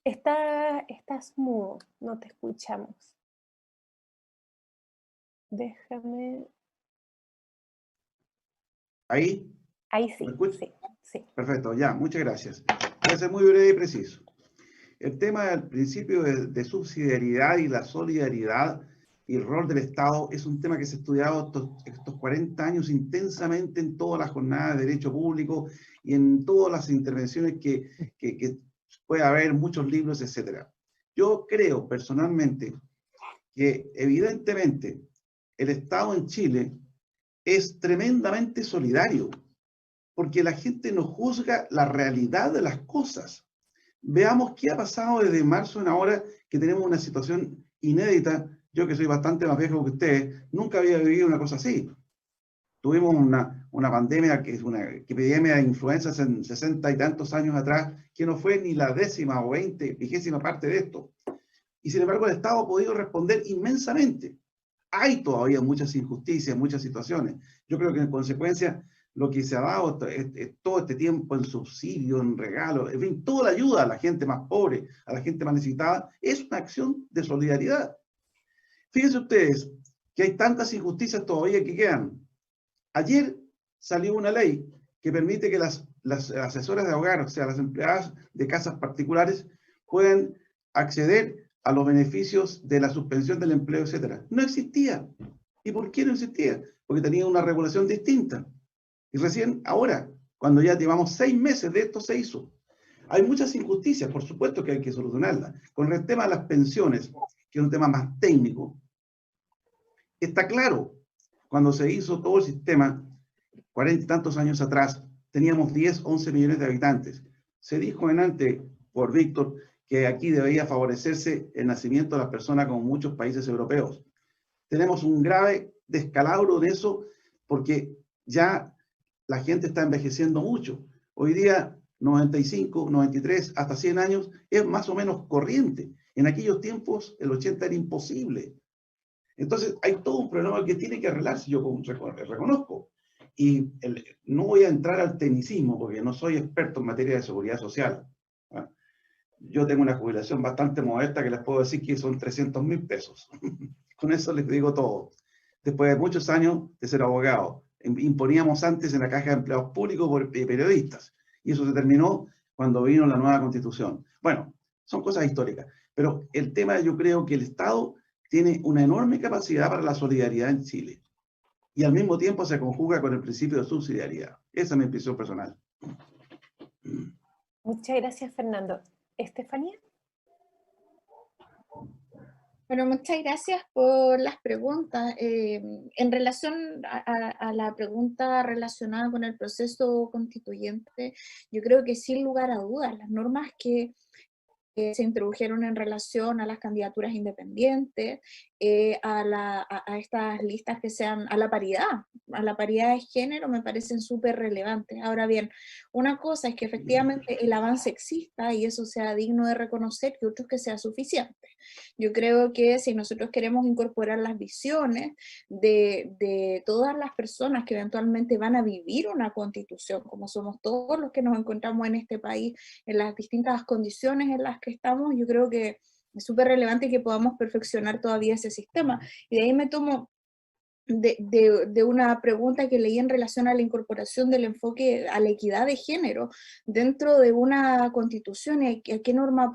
Estás mudo, no te escuchamos. Déjame... ¿Ahí? Ahí sí, ¿Me escuchas? sí. Perfecto, ya, muchas gracias. Voy a ser muy breve y preciso. El tema del principio de subsidiariedad y la solidaridad y el rol del Estado es un tema que se ha estudiado estos 40 años intensamente en todas las jornadas de derecho público y en todas las intervenciones que puede haber, muchos libros, etc. Yo creo personalmente que evidentemente el Estado en Chile es tremendamente solidario, porque la gente no juzga la realidad de las cosas. Veamos qué ha pasado desde marzo en ahora, que tenemos una situación inédita. Yo, que soy bastante más viejo que ustedes, nunca había vivido una cosa así. Tuvimos una pandemia, que es una epidemia de influenza en 60 y tantos años atrás, que no fue ni la 10ª o 20ª parte de esto. Y sin embargo el Estado ha podido responder inmensamente. Hay todavía muchas injusticias, muchas situaciones. Yo creo que en consecuencia lo que se ha dado todo este tiempo en subsidio, en regalos, en fin, toda la ayuda a la gente más pobre, a la gente más necesitada, es una acción de solidaridad. Fíjense ustedes que hay tantas injusticias todavía que quedan. Ayer salió una ley que permite que las asesoras de hogar, o sea, las empleadas de casas particulares, puedan acceder a los beneficios de la suspensión del empleo, etc. No existía. ¿Y por qué no existía? Porque tenía una regulación distinta. Y recién ahora, cuando ya llevamos 6 meses de esto, se hizo. Hay muchas injusticias, por supuesto que hay que solucionarlas. Con el tema de las pensiones, que es un tema más técnico, está claro, cuando se hizo todo el sistema, 40 y tantos años atrás, teníamos 10, 11 millones de habitantes. Se dijo antes por Víctor que aquí debería favorecerse el nacimiento de las personas como muchos países europeos. Tenemos un grave descalabro en eso porque ya la gente está envejeciendo mucho. Hoy día 95, 93, hasta 100 años es más o menos corriente. En aquellos tiempos el 80 era imposible. Entonces hay todo un problema que tiene que arreglarse, yo reconozco. Y no voy a entrar al tecnicismo porque no soy experto en materia de seguridad social. ¿Ah? Yo tengo una jubilación bastante modesta que les puedo decir que son 300.000 pesos. Con eso les digo todo. Después de muchos años de ser abogado, imponíamos antes en la Caja de Empleados Públicos por periodistas. Y eso se terminó cuando vino la nueva Constitución. Bueno, son cosas históricas. Pero el tema, yo creo que el Estado tiene una enorme capacidad para la solidaridad en Chile. Y al mismo tiempo se conjuga con el principio de subsidiariedad. Esa es mi impresión personal. Muchas gracias, Fernando. ¿Estefanía? Bueno, muchas gracias por las preguntas. En relación a la pregunta relacionada con el proceso constituyente, yo creo que sin lugar a dudas, las normas que se introdujeron en relación a las candidaturas independientes, a estas listas que sean a la paridad de género, me parecen súper relevantes. Ahora bien, una cosa es que efectivamente el avance exista y eso sea digno de reconocer, y otro es que sea suficiente. Yo creo que si nosotros queremos incorporar las visiones de todas las personas que eventualmente van a vivir una constitución, como somos todos los que nos encontramos en este país, en las distintas condiciones en las que estamos, yo creo que es súper relevante que podamos perfeccionar todavía ese sistema. Y de ahí me tomo de una pregunta que leí en relación a la incorporación del enfoque a la equidad de género dentro de una constitución, y a qué norma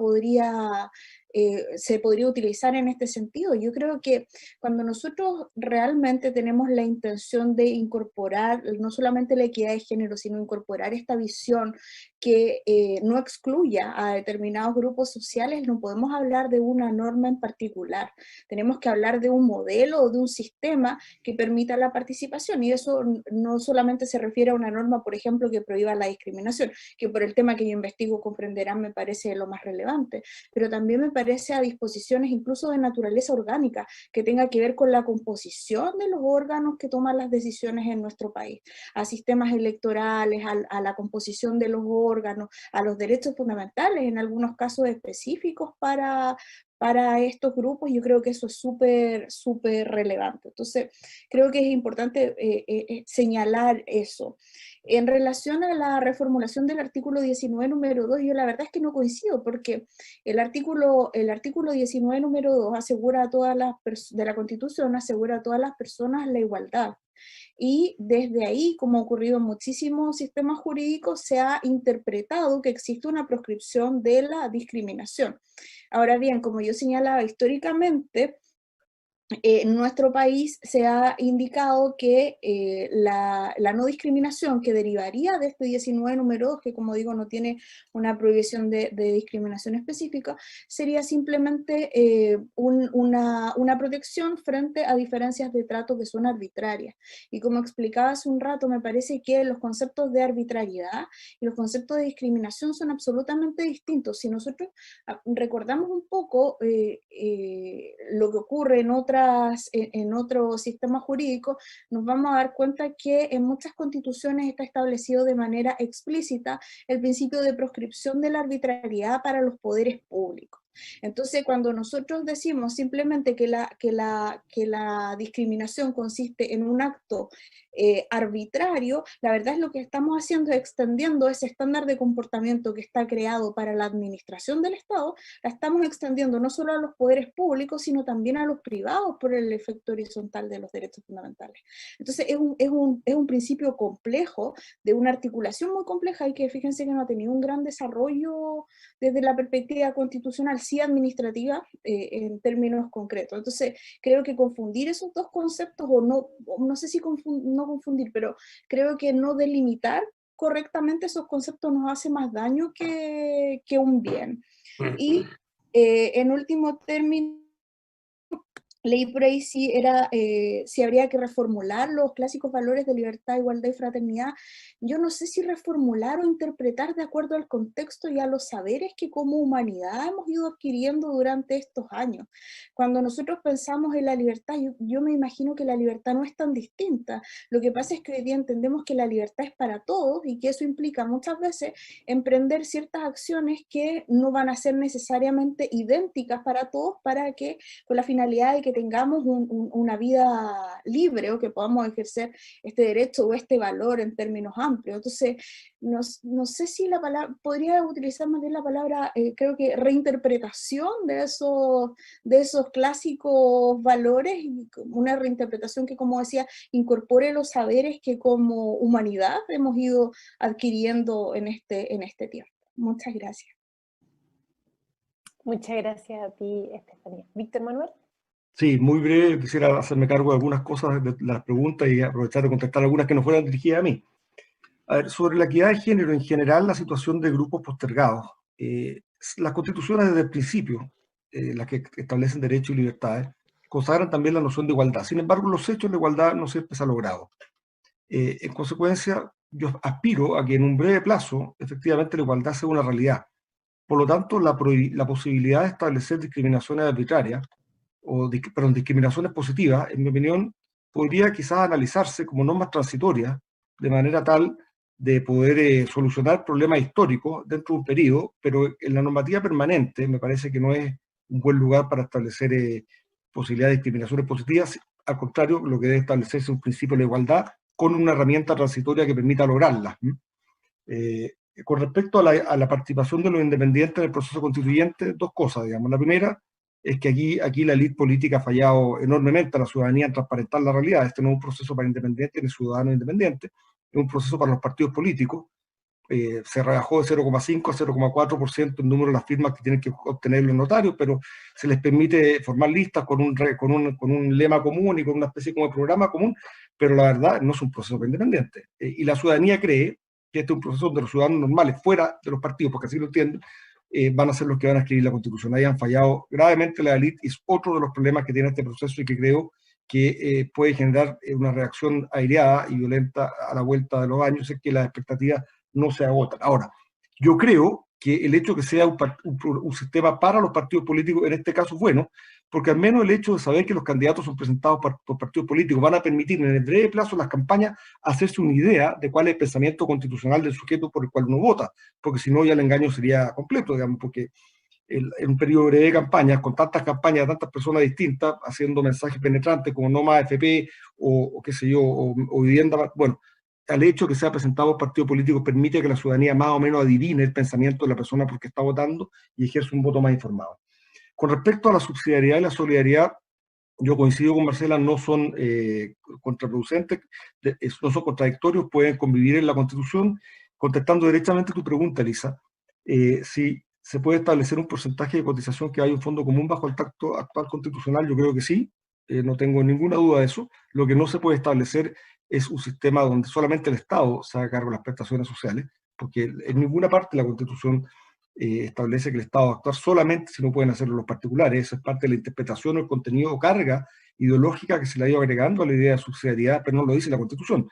se podría utilizar en este sentido. Yo creo que cuando nosotros realmente tenemos la intención de incorporar no solamente la equidad de género, sino incorporar esta visión que no excluya a determinados grupos sociales, no podemos hablar de una norma en particular. Tenemos que hablar de un modelo o de un sistema que permita la participación, y eso no solamente se refiere a una norma, por ejemplo, que prohíba la discriminación, que por el tema que yo investigo comprenderán me parece lo más relevante, pero también me parece a disposiciones incluso de naturaleza orgánica, que tenga que ver con la composición de los órganos que toman las decisiones en nuestro país, a sistemas electorales, a la composición de los órganos, a los derechos fundamentales, en algunos casos específicos para estos grupos. Yo creo que eso es súper relevante. Entonces, creo que es importante señalar eso. En relación a la reformulación del artículo 19, número 2, yo la verdad es que no coincido, porque el artículo 19, número 2, asegura a todas las de la Constitución, asegura a todas las personas la igualdad. Y desde ahí, como ha ocurrido en muchísimos sistemas jurídicos, se ha interpretado que existe una proscripción de la discriminación. Ahora bien, como yo señalaba históricamente, en nuestro país se ha indicado que la no discriminación que derivaría de este 19 número 2, que como digo no tiene una prohibición de discriminación específica, sería simplemente una protección frente a diferencias de trato que son arbitrarias. Y como explicaba hace un rato, me parece que los conceptos de arbitrariedad y los conceptos de discriminación son absolutamente distintos. Si nosotros recordamos un poco lo que ocurre en otros sistemas jurídicos, nos vamos a dar cuenta que en muchas constituciones está establecido de manera explícita el principio de proscripción de la arbitrariedad para los poderes públicos. Entonces, cuando nosotros decimos simplemente que la discriminación consiste en un acto arbitrario, la verdad es lo que estamos haciendo es extendiendo ese estándar de comportamiento que está creado para la administración del Estado, la estamos extendiendo no solo a los poderes públicos, sino también a los privados por el efecto horizontal de los derechos fundamentales. Entonces, es un principio complejo, de una articulación muy compleja, y que fíjense que no ha tenido un gran desarrollo desde la perspectiva constitucional, sí administrativa, en términos concretos. Entonces, creo que confundir esos dos conceptos, no sé si no confundir, pero creo que no delimitar correctamente esos conceptos nos hace más daño que un bien. Y en último término, leí por ahí si habría que reformular los clásicos valores de libertad, igualdad y fraternidad. Yo no sé si reformular o interpretar de acuerdo al contexto y a los saberes que como humanidad hemos ido adquiriendo durante estos años. Cuando nosotros pensamos en la libertad, yo me imagino que la libertad no es tan distinta. Lo que pasa es que hoy día entendemos que la libertad es para todos, y que eso implica muchas veces emprender ciertas acciones que no van a ser necesariamente idénticas para todos, para que, con la finalidad de que tengamos una vida libre, o que podamos ejercer este derecho o este valor en términos amplios. Entonces, no sé si la palabra, podría utilizar más bien la palabra, creo que reinterpretación de esos clásicos valores, y una reinterpretación que, como decía, incorpore los saberes que como humanidad hemos ido adquiriendo en este tiempo. Muchas gracias. Muchas gracias a ti, Estefanía. Víctor Manuel. Sí, muy breve, quisiera hacerme cargo de algunas cosas de las preguntas y aprovechar de contestar algunas que no fueran dirigidas a mí. A ver, sobre la equidad de género, en general, la situación de grupos postergados. Las constituciones desde el principio, las que establecen derechos y libertades, consagran también la noción de igualdad. Sin embargo, los hechos de igualdad no siempre se han logrado. En consecuencia, yo aspiro a que en un breve plazo, efectivamente, la igualdad sea una realidad. Por lo tanto, la posibilidad de establecer discriminaciones arbitrarias, perdón, discriminaciones positivas, en mi opinión, podría quizás analizarse como normas transitorias, de manera tal de poder solucionar problemas históricos dentro de un periodo, pero en la normativa permanente me parece que no es un buen lugar para establecer posibilidad de discriminaciones positivas. Al contrario, lo que debe establecerse es un principio de la igualdad con una herramienta transitoria que permita lograrla. Con respecto a la participación de los independientes en el proceso constituyente, dos cosas, digamos. La primera es que aquí la élite política ha fallado enormemente a la ciudadanía en transparentar la realidad. Este no es un proceso para independientes ni ciudadanos independientes, es un proceso para los partidos políticos. Se rebajó de 0,5 a 0,4% el número de las firmas que tienen que obtener los notarios, pero se les permite formar listas con un lema común y con una especie como de programa común, pero la verdad no es un proceso para independientes. Y la ciudadanía cree que este es un proceso donde los ciudadanos normales, fuera de los partidos, porque así lo entienden, van a ser los que van a escribir la Constitución. Ahí han fallado gravemente la élite, y es otro de los problemas que tiene este proceso y que creo que puede generar una reacción aireada y violenta a la vuelta de los años, es que las expectativas no se agotan. Ahora, yo creo que el hecho de que sea un sistema para los partidos políticos en este caso es bueno, porque al menos el hecho de saber que los candidatos son presentados por partidos políticos van a permitir en el breve plazo las campañas hacerse una idea de cuál es el pensamiento constitucional del sujeto por el cual uno vota, porque si no ya el engaño sería completo, digamos, porque en un periodo breve de campañas, con tantas campañas de tantas personas distintas, haciendo mensajes penetrantes como no más AFP o qué sé yo, o vivienda, bueno, al hecho que sea presentado por partido político permite que la ciudadanía más o menos adivine el pensamiento de la persona por qué está votando y ejerce un voto más informado. Con respecto a la subsidiariedad y la solidaridad, yo coincido con Marcela, no son contraproducentes, no son contradictorios, pueden convivir en la Constitución. Contestando directamente tu pregunta, Elisa, si se puede establecer un porcentaje de cotización que haya un fondo común bajo el texto actual constitucional, yo creo que sí, no tengo ninguna duda de eso. Lo que no se puede establecer es un sistema donde solamente el Estado se haga cargo de las prestaciones sociales, porque en ninguna parte de la Constitución establece que el Estado va a actuar solamente si no pueden hacerlo los particulares. Eso es parte de la interpretación o el contenido o carga ideológica que se le ha ido agregando a la idea de subsidiariedad, pero no lo dice la Constitución.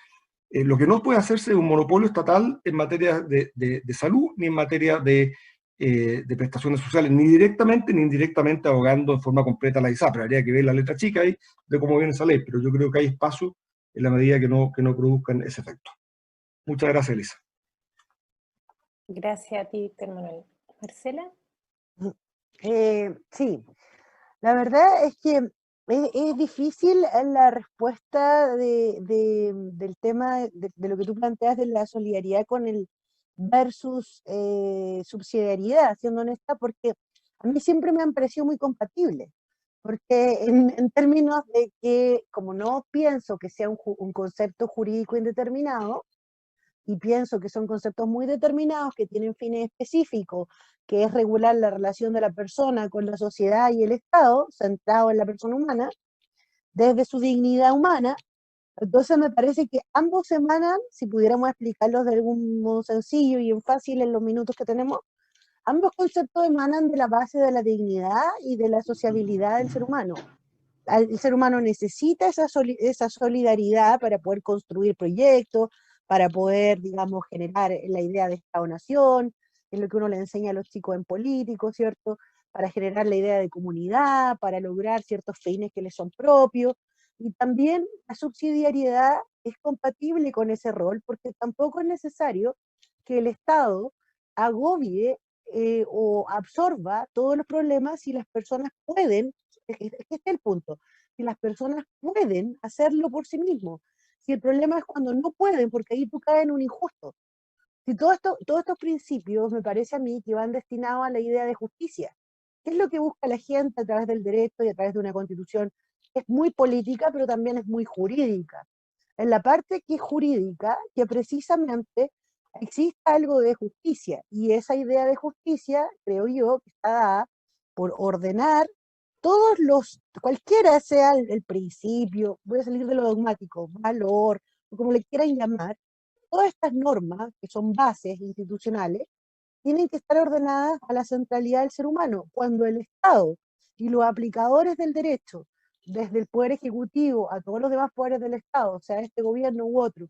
Lo que no puede hacerse es un monopolio estatal en materia de salud ni en materia de prestaciones sociales, ni directamente ni indirectamente abogando en forma completa la ISAPRE. Habría que ver la letra chica ahí de cómo viene esa ley, pero yo creo que hay espacio en la medida que no produzcan ese efecto. Muchas gracias, Elisa. Gracias a ti, Víctor Manuel. Marcela. Sí, la verdad es que es difícil la respuesta del tema de lo que tú planteas de la solidaridad con el versus subsidiariedad, siendo honesta, porque a mí siempre me han parecido muy compatibles, porque en términos de que como no pienso que sea un concepto jurídico indeterminado, y pienso que son conceptos muy determinados, que tienen fines específicos, que es regular la relación de la persona con la sociedad y el Estado, centrado en la persona humana, desde su dignidad humana. Entonces me parece que ambos emanan, si pudiéramos explicarlos de algún modo sencillo y fácil en los minutos que tenemos, ambos conceptos emanan de la base de la dignidad y de la sociabilidad del ser humano. El ser humano necesita esa solidaridad para poder construir proyectos, para poder, digamos, generar la idea de Estado-Nación, es lo que uno le enseña a los chicos en político, ¿cierto? Para generar la idea de comunidad, para lograr ciertos fines que les son propios. Y también la subsidiariedad es compatible con ese rol, porque tampoco es necesario que el Estado agobie o absorba todos los problemas si las personas pueden, este es el punto, si las personas pueden hacerlo por sí mismos. Si el problema es cuando no pueden, porque ahí tú caes en un injusto. Si todos estos principios me parece a mí que van destinados a la idea de justicia. ¿Qué es lo que busca la gente a través del derecho y a través de una constitución? Es muy política, pero también es muy jurídica. En la parte que es jurídica, que precisamente exista algo de justicia, y esa idea de justicia, creo yo, que está dada por ordenar todos cualquiera sea el principio, voy a salir de lo dogmático, valor, o como le quieran llamar, todas estas normas, que son bases institucionales, tienen que estar ordenadas a la centralidad del ser humano. Cuando el Estado y los aplicadores del derecho, desde el Poder Ejecutivo a todos los demás poderes del Estado, o sea, este gobierno u otro,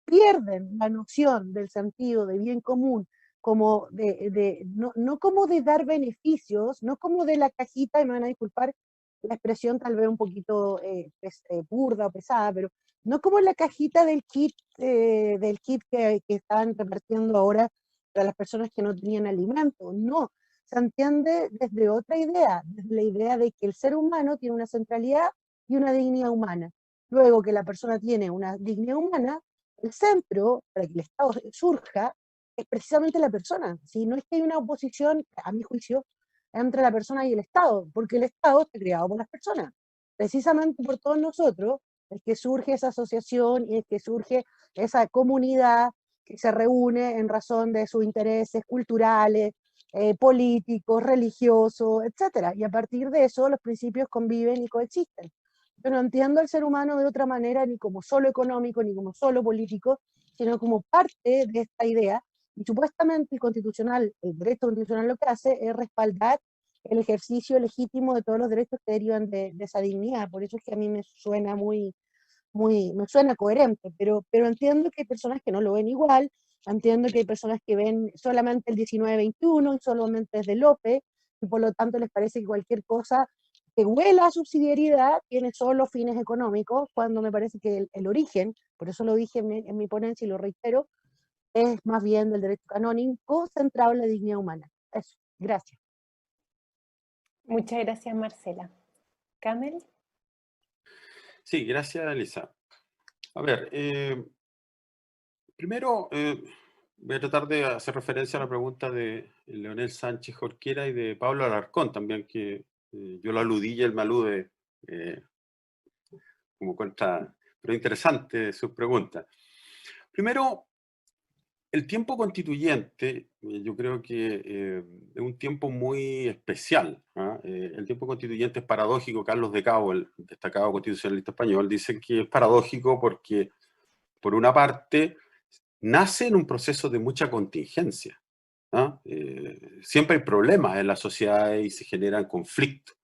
pierden la noción del sentido de bien común, como no como de dar beneficios, no como de la cajita, y me van a disculpar la expresión tal vez un poquito burda o pesada, pero no como la cajita del kit que estaban repartiendo ahora para las personas que no tenían alimento, no, se entiende desde otra idea, desde la idea de que el ser humano tiene una centralidad y una dignidad humana. Luego que la persona tiene una dignidad humana, el centro, para que el Estado surja, es precisamente la persona. Si no es que hay una oposición, a mi juicio, entre la persona y el Estado, porque el Estado está creado por las personas. Precisamente por todos nosotros es que surge esa asociación y es que surge esa comunidad que se reúne en razón de sus intereses culturales, políticos, religiosos, etc. Y a partir de eso los principios conviven y coexisten. Yo no entiendo al ser humano de otra manera, ni como solo económico, ni como solo político, sino como parte de esta idea. Y supuestamente el derecho constitucional lo que hace es respaldar el ejercicio legítimo de todos los derechos que derivan de esa dignidad. Por eso es que a mí me suena me suena coherente, pero entiendo que hay personas que no lo ven igual, entiendo que hay personas que ven solamente el 19-21 y solamente desde López, y por lo tanto les parece que cualquier cosa que huela a subsidiariedad tiene solo fines económicos, cuando me parece que el origen, por eso lo dije en mi ponencia y lo reitero, es más bien del derecho canónico centrado en la dignidad humana. Eso, gracias. Muchas gracias, Marcela. ¿Camel? Sí, gracias, Elisa. A ver, primero voy a tratar de hacer referencia a la pregunta de Leonel Sánchez Jorquera y de Pablo Alarcón también, que yo lo aludí y él me alude como cuenta, pero interesante su pregunta. Primero, el tiempo constituyente, yo creo que es un tiempo muy especial. El tiempo constituyente es paradójico. Carlos de Cabo, el destacado constitucionalista español, dice que es paradójico porque, por una parte, nace en un proceso de mucha contingencia. Siempre hay problemas en la sociedad y se generan conflictos.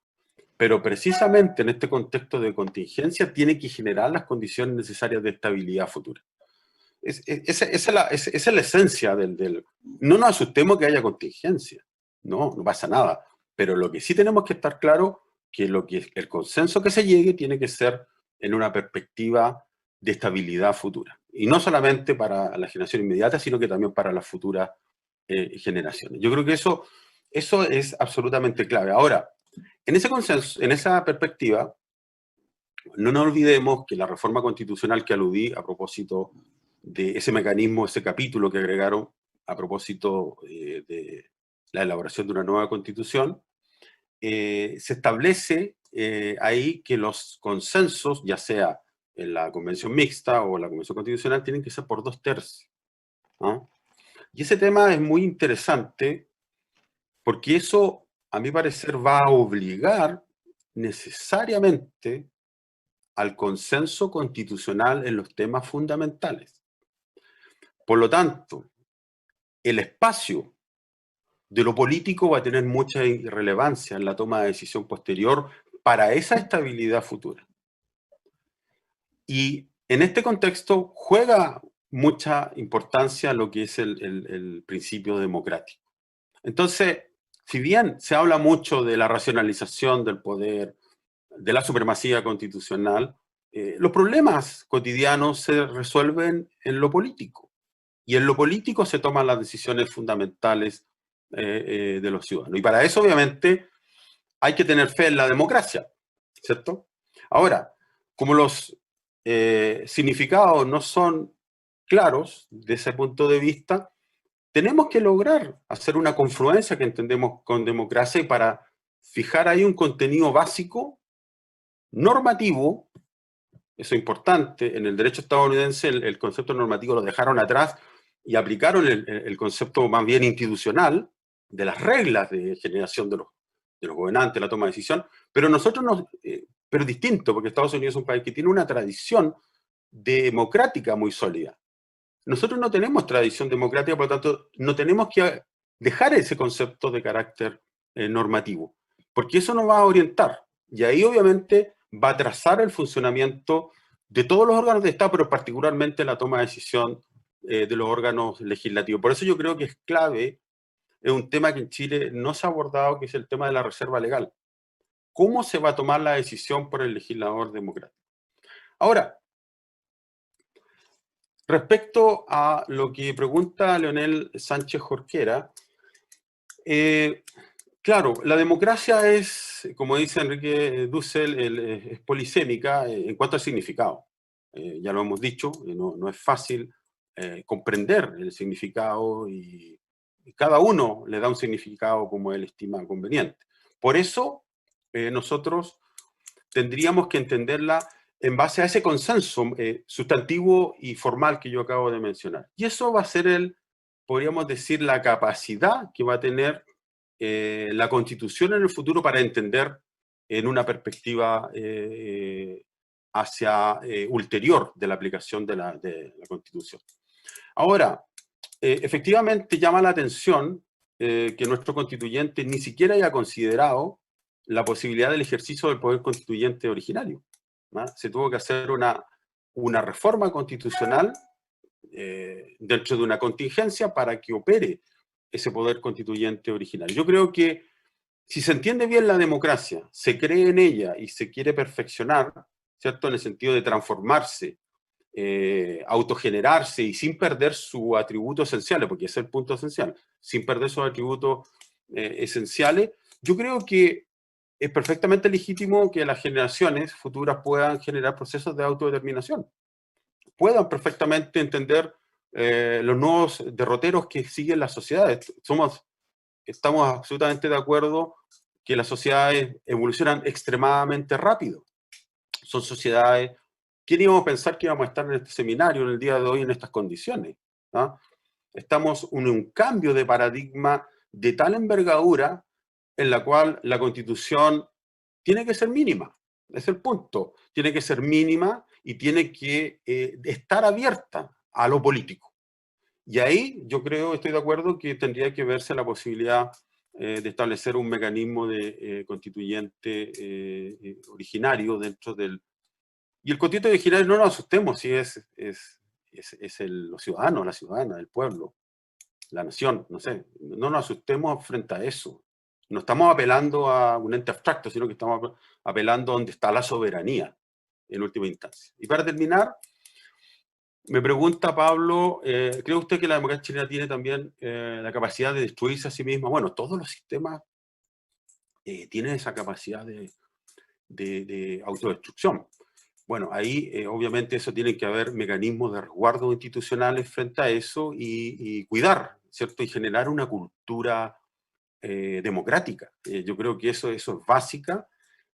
Pero precisamente en este contexto de contingencia tiene que generar las condiciones necesarias de estabilidad futura. Esa es la esencia del... No nos asustemos que haya contingencia, no pasa nada. Pero lo que sí tenemos que estar claro que el consenso que se llegue tiene que ser en una perspectiva de estabilidad futura. Y no solamente para la generación inmediata, sino que también para las futuras generaciones. Yo creo que eso es absolutamente clave. Ahora, en ese consenso, en esa perspectiva, no nos olvidemos que la reforma constitucional que aludí a propósito de ese mecanismo, ese capítulo que agregaron a propósito de la elaboración de una nueva constitución, se establece ahí que los consensos, ya sea en la convención mixta o la convención constitucional, tienen que ser por 2/3. Y ese tema es muy interesante porque eso, a mi parecer, va a obligar necesariamente al consenso constitucional en los temas fundamentales. Por lo tanto, el espacio de lo político va a tener mucha relevancia en la toma de decisión posterior para esa estabilidad futura. Y en este contexto juega mucha importancia lo que es el principio democrático. Entonces, si bien se habla mucho de la racionalización del poder, de la supremacía constitucional, los problemas cotidianos se resuelven en lo político. Y en lo político se toman las decisiones fundamentales de los ciudadanos. Y para eso, obviamente, hay que tener fe en la democracia, ¿cierto? Ahora, como los significados no son claros de ese punto de vista, tenemos que lograr hacer una confluencia que entendemos con democracia y para fijar ahí un contenido básico, normativo. Eso es importante. En el derecho estadounidense el concepto normativo lo dejaron atrás y aplicaron el concepto más bien institucional de las reglas de generación de los gobernantes, la toma de decisión, pero nosotros pero es distinto, porque Estados Unidos es un país que tiene una tradición democrática muy sólida. Nosotros no tenemos tradición democrática, por lo tanto, no tenemos que dejar ese concepto de carácter normativo, porque eso nos va a orientar. Y ahí, obviamente, va a trazar el funcionamiento de todos los órganos de Estado, pero particularmente la toma de decisión de los órganos legislativos. Por eso yo creo que es clave, es un tema que en Chile no se ha abordado, que es el tema de la reserva legal. ¿Cómo se va a tomar la decisión por el legislador democrático? Ahora, respecto a lo que pregunta Leonel Sánchez Jorquera, claro, la democracia es, como dice Enrique Dussel, es polisémica en cuanto al significado. Ya lo hemos dicho, no es fácil comprender el significado y cada uno le da un significado como él estima conveniente. Por eso nosotros tendríamos que entenderla en base a ese consenso sustantivo y formal que yo acabo de mencionar. Y eso va a ser podríamos decir, la capacidad que va a tener la Constitución en el futuro para entender en una perspectiva ulterior de la aplicación de la Constitución. Ahora, efectivamente llama la atención que nuestro constituyente ni siquiera haya considerado la posibilidad del ejercicio del poder constituyente originario, ¿no? Se tuvo que hacer una reforma constitucional dentro de una contingencia para que opere ese poder constituyente originario. Yo creo que si se entiende bien la democracia, se cree en ella y se quiere perfeccionar, ¿cierto? En el sentido de transformarse, autogenerarse y sin perder sus atributos esenciales, porque ese es el punto esencial, sin perder sus atributos esenciales, yo creo que es perfectamente legítimo que las generaciones futuras puedan generar procesos de autodeterminación, puedan perfectamente entender los nuevos derroteros que siguen las sociedades. Estamos absolutamente de acuerdo que las sociedades evolucionan extremadamente rápido. Son sociedades... ¿Quién íbamos a pensar que íbamos a estar en este seminario en el día de hoy en estas condiciones? ¿No? Estamos en un cambio de paradigma de tal envergadura en la cual la Constitución tiene que ser mínima. Es el punto. Tiene que ser mínima y tiene que estar abierta a lo político. Y ahí yo creo, estoy de acuerdo, que tendría que verse la posibilidad de establecer un mecanismo de constituyente originario dentro del... Y el constituyente originario, no nos asustemos si es los ciudadanos, la ciudadana, el pueblo, la nación, no sé. No nos asustemos frente a eso. No estamos apelando a un ente abstracto, sino que estamos apelando a donde está la soberanía, en última instancia. Y para terminar, me pregunta Pablo, ¿cree usted que la democracia chilena tiene también la capacidad de destruirse a sí misma? Bueno, todos los sistemas tienen esa capacidad de autodestrucción. Bueno, ahí obviamente eso tiene que haber mecanismos de resguardo institucionales frente a eso y cuidar, ¿cierto? Y generar una cultura democrática. Yo creo que eso es básica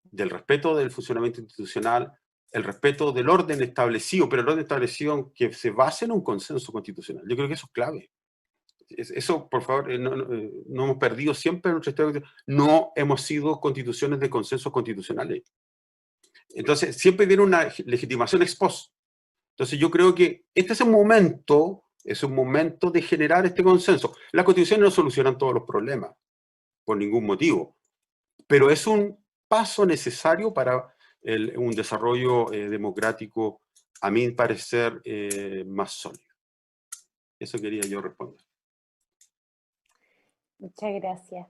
del respeto del funcionamiento institucional, el respeto del orden establecido, pero el orden establecido que se base en un consenso constitucional. Yo creo que eso es clave. Eso, por favor, no hemos perdido siempre en nuestra historia. No hemos sido constituciones de consensos constitucionales. Entonces, siempre viene una legitimación ex post. Entonces, yo creo que este es un momento de generar este consenso. Las constituciones no solucionan todos los problemas, por ningún motivo, pero es un paso necesario para un desarrollo democrático, a mi parecer, más sólido. Eso quería yo responder. Muchas gracias.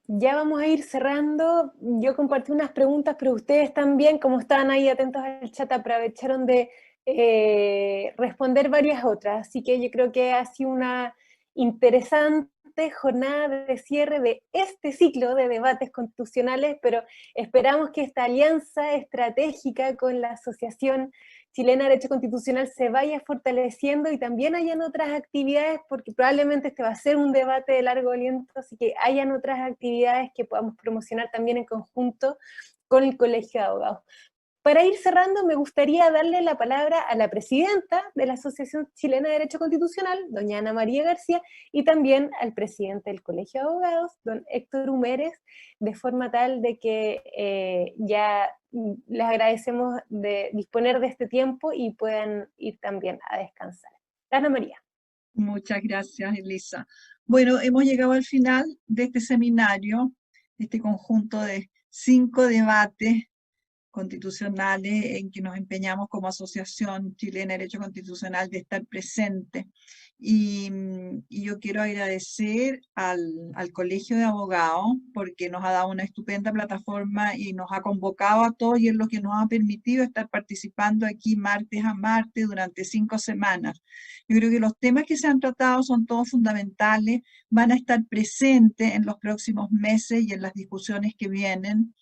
Ya vamos a ir cerrando. Yo compartí unas preguntas, pero ustedes también, como estaban ahí atentos al chat, aprovecharon de responder varias otras. Así que yo creo que ha sido una interesante jornada de cierre de este ciclo de debates constitucionales, pero esperamos que esta alianza estratégica con la Asociación Chilena de Derecho Constitucional se vaya fortaleciendo y también hayan otras actividades, porque probablemente este va a ser un debate de largo aliento, así que hayan otras actividades que podamos promocionar también en conjunto con el Colegio de Abogados. Para ir cerrando, me gustaría darle la palabra a la presidenta de la Asociación Chilena de Derecho Constitucional, doña Ana María García, y también al presidente del Colegio de Abogados, don Héctor Humérez, de forma tal de que ya les agradecemos de disponer de este tiempo y puedan ir también a descansar. Ana María. Muchas gracias, Elisa. Bueno, hemos llegado al final de este seminario, este conjunto de 5 debates constitucionales en que nos empeñamos como Asociación Chilena de Derecho Constitucional de estar presente. Y yo quiero agradecer al Colegio de Abogados porque nos ha dado una estupenda plataforma y nos ha convocado a todos, y es lo que nos ha permitido estar participando aquí martes a martes durante 5 semanas. Yo creo que los temas que se han tratado son todos fundamentales, van a estar presentes en los próximos meses y en las discusiones que vienen.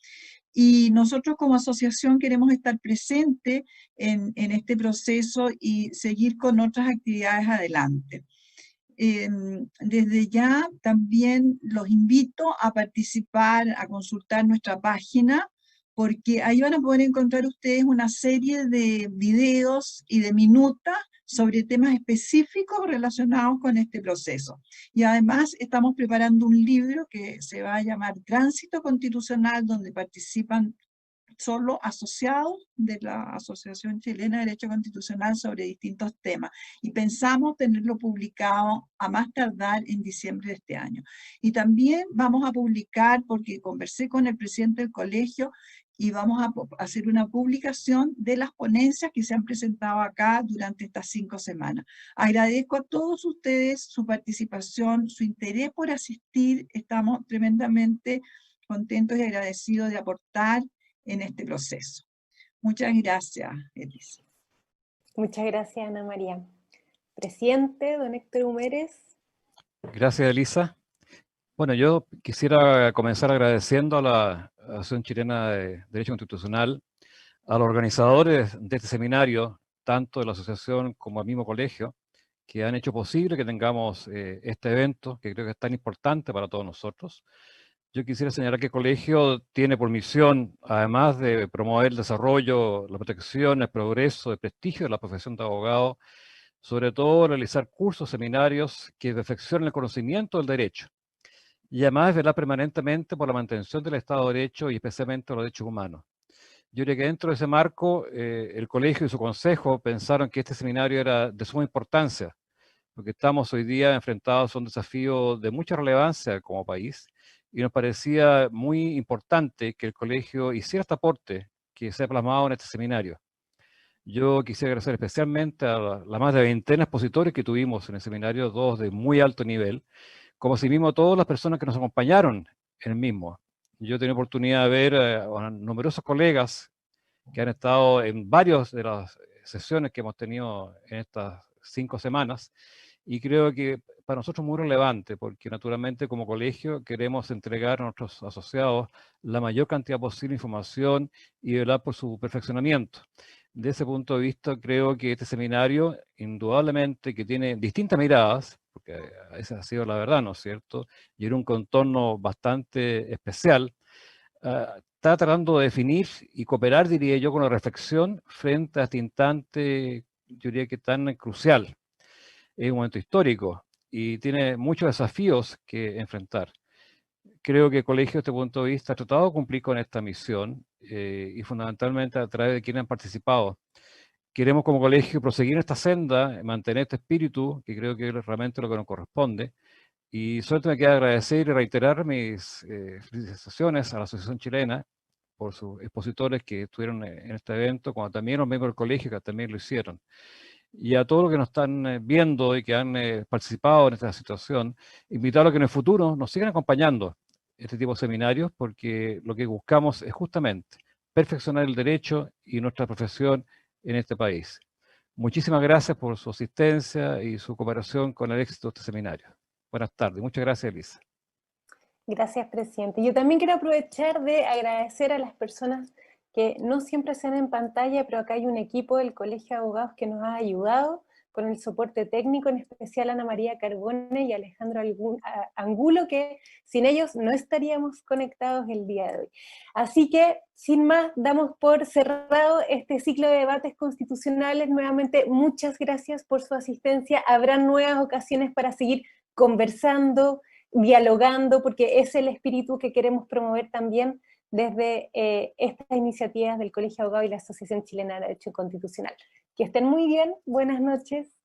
Y nosotros como asociación queremos estar presentes en este proceso y seguir con otras actividades adelante. Desde ya también los invito a participar, a consultar nuestra página, porque ahí van a poder encontrar ustedes una serie de videos y de minutas sobre temas específicos relacionados con este proceso. Y además estamos preparando un libro que se va a llamar Tránsito Constitucional, donde participan solo asociados de la Asociación Chilena de Derecho Constitucional sobre distintos temas. Y pensamos tenerlo publicado a más tardar en diciembre de este año. Y también vamos a publicar, porque conversé con el presidente del colegio, y vamos a hacer una publicación de las ponencias que se han presentado acá durante estas 5 semanas. Agradezco a todos ustedes su participación, su interés por asistir. Estamos tremendamente contentos y agradecidos de aportar en este proceso. Muchas gracias, Elisa. Muchas gracias, Ana María. Presidente, don Héctor Humérez. Gracias, Elisa. Bueno, yo quisiera comenzar agradeciendo a la Asociación Chilena de Derecho Constitucional, a los organizadores de este seminario, tanto de la asociación como al mismo colegio, que han hecho posible que tengamos este evento, que creo que es tan importante para todos nosotros. Yo quisiera señalar que el colegio tiene por misión, además de promover el desarrollo, la protección, el progreso, el prestigio de la profesión de abogado, sobre todo realizar cursos, seminarios que perfeccionen el conocimiento del derecho. Y además velar permanentemente por la mantención del Estado de Derecho y especialmente los derechos humanos. Yo creo que dentro de ese marco, el colegio y su consejo pensaron que este seminario era de suma importancia, porque estamos hoy día enfrentados a un desafío de mucha relevancia como país, y nos parecía muy importante que el colegio hiciera este aporte que se ha plasmado en este seminario. Yo quisiera agradecer especialmente a las más de 20 expositores que tuvimos en el seminario, 2 de muy alto nivel, como asimismo a todas las personas que nos acompañaron en el mismo. Yo he tenido oportunidad de ver a numerosos colegas que han estado en varias de las sesiones que hemos tenido en estas 5 semanas, y creo que para nosotros es muy relevante, porque naturalmente como colegio queremos entregar a nuestros asociados la mayor cantidad posible de información y velar por su perfeccionamiento. De ese punto de vista, creo que este seminario, indudablemente, que tiene distintas miradas, porque esa ha sido la verdad, ¿no es cierto? Y era un contorno bastante especial, está tratando de definir y cooperar, diría yo, con la reflexión frente a este instante, yo diría que tan crucial. Es un momento histórico y tiene muchos desafíos que enfrentar. Creo que el colegio, desde este punto de vista, ha tratado de cumplir con esta misión y fundamentalmente a través de quienes han participado. Queremos como colegio proseguir esta senda, mantener este espíritu, que creo que es realmente lo que nos corresponde. Y solo me queda agradecer y reiterar mis felicitaciones a la Asociación Chilena por sus expositores que estuvieron en este evento, como también los miembros del colegio que también lo hicieron. Y a todos los que nos están viendo y que han participado en esta situación, invitarlos a que en el futuro nos sigan acompañando este tipo de seminarios, porque lo que buscamos es justamente perfeccionar el derecho y nuestra profesión en este país. Muchísimas gracias por su asistencia y su cooperación con el éxito de este seminario. Buenas tardes. Muchas gracias, Elisa. Gracias, presidente. Yo también quiero aprovechar de agradecer a las personas que no siempre se ven en pantalla, pero acá hay un equipo del Colegio de Abogados que nos ha ayudado con el soporte técnico, en especial Ana María Carbone y Alejandro Angulo, que sin ellos no estaríamos conectados el día de hoy. Así que, sin más, damos por cerrado este ciclo de debates constitucionales. Nuevamente, muchas gracias por su asistencia. Habrán nuevas ocasiones para seguir conversando, dialogando, porque es el espíritu que queremos promover también desde estas iniciativas del Colegio de Abogados y la Asociación Chilena de Derecho Constitucional. Que estén muy bien, buenas noches.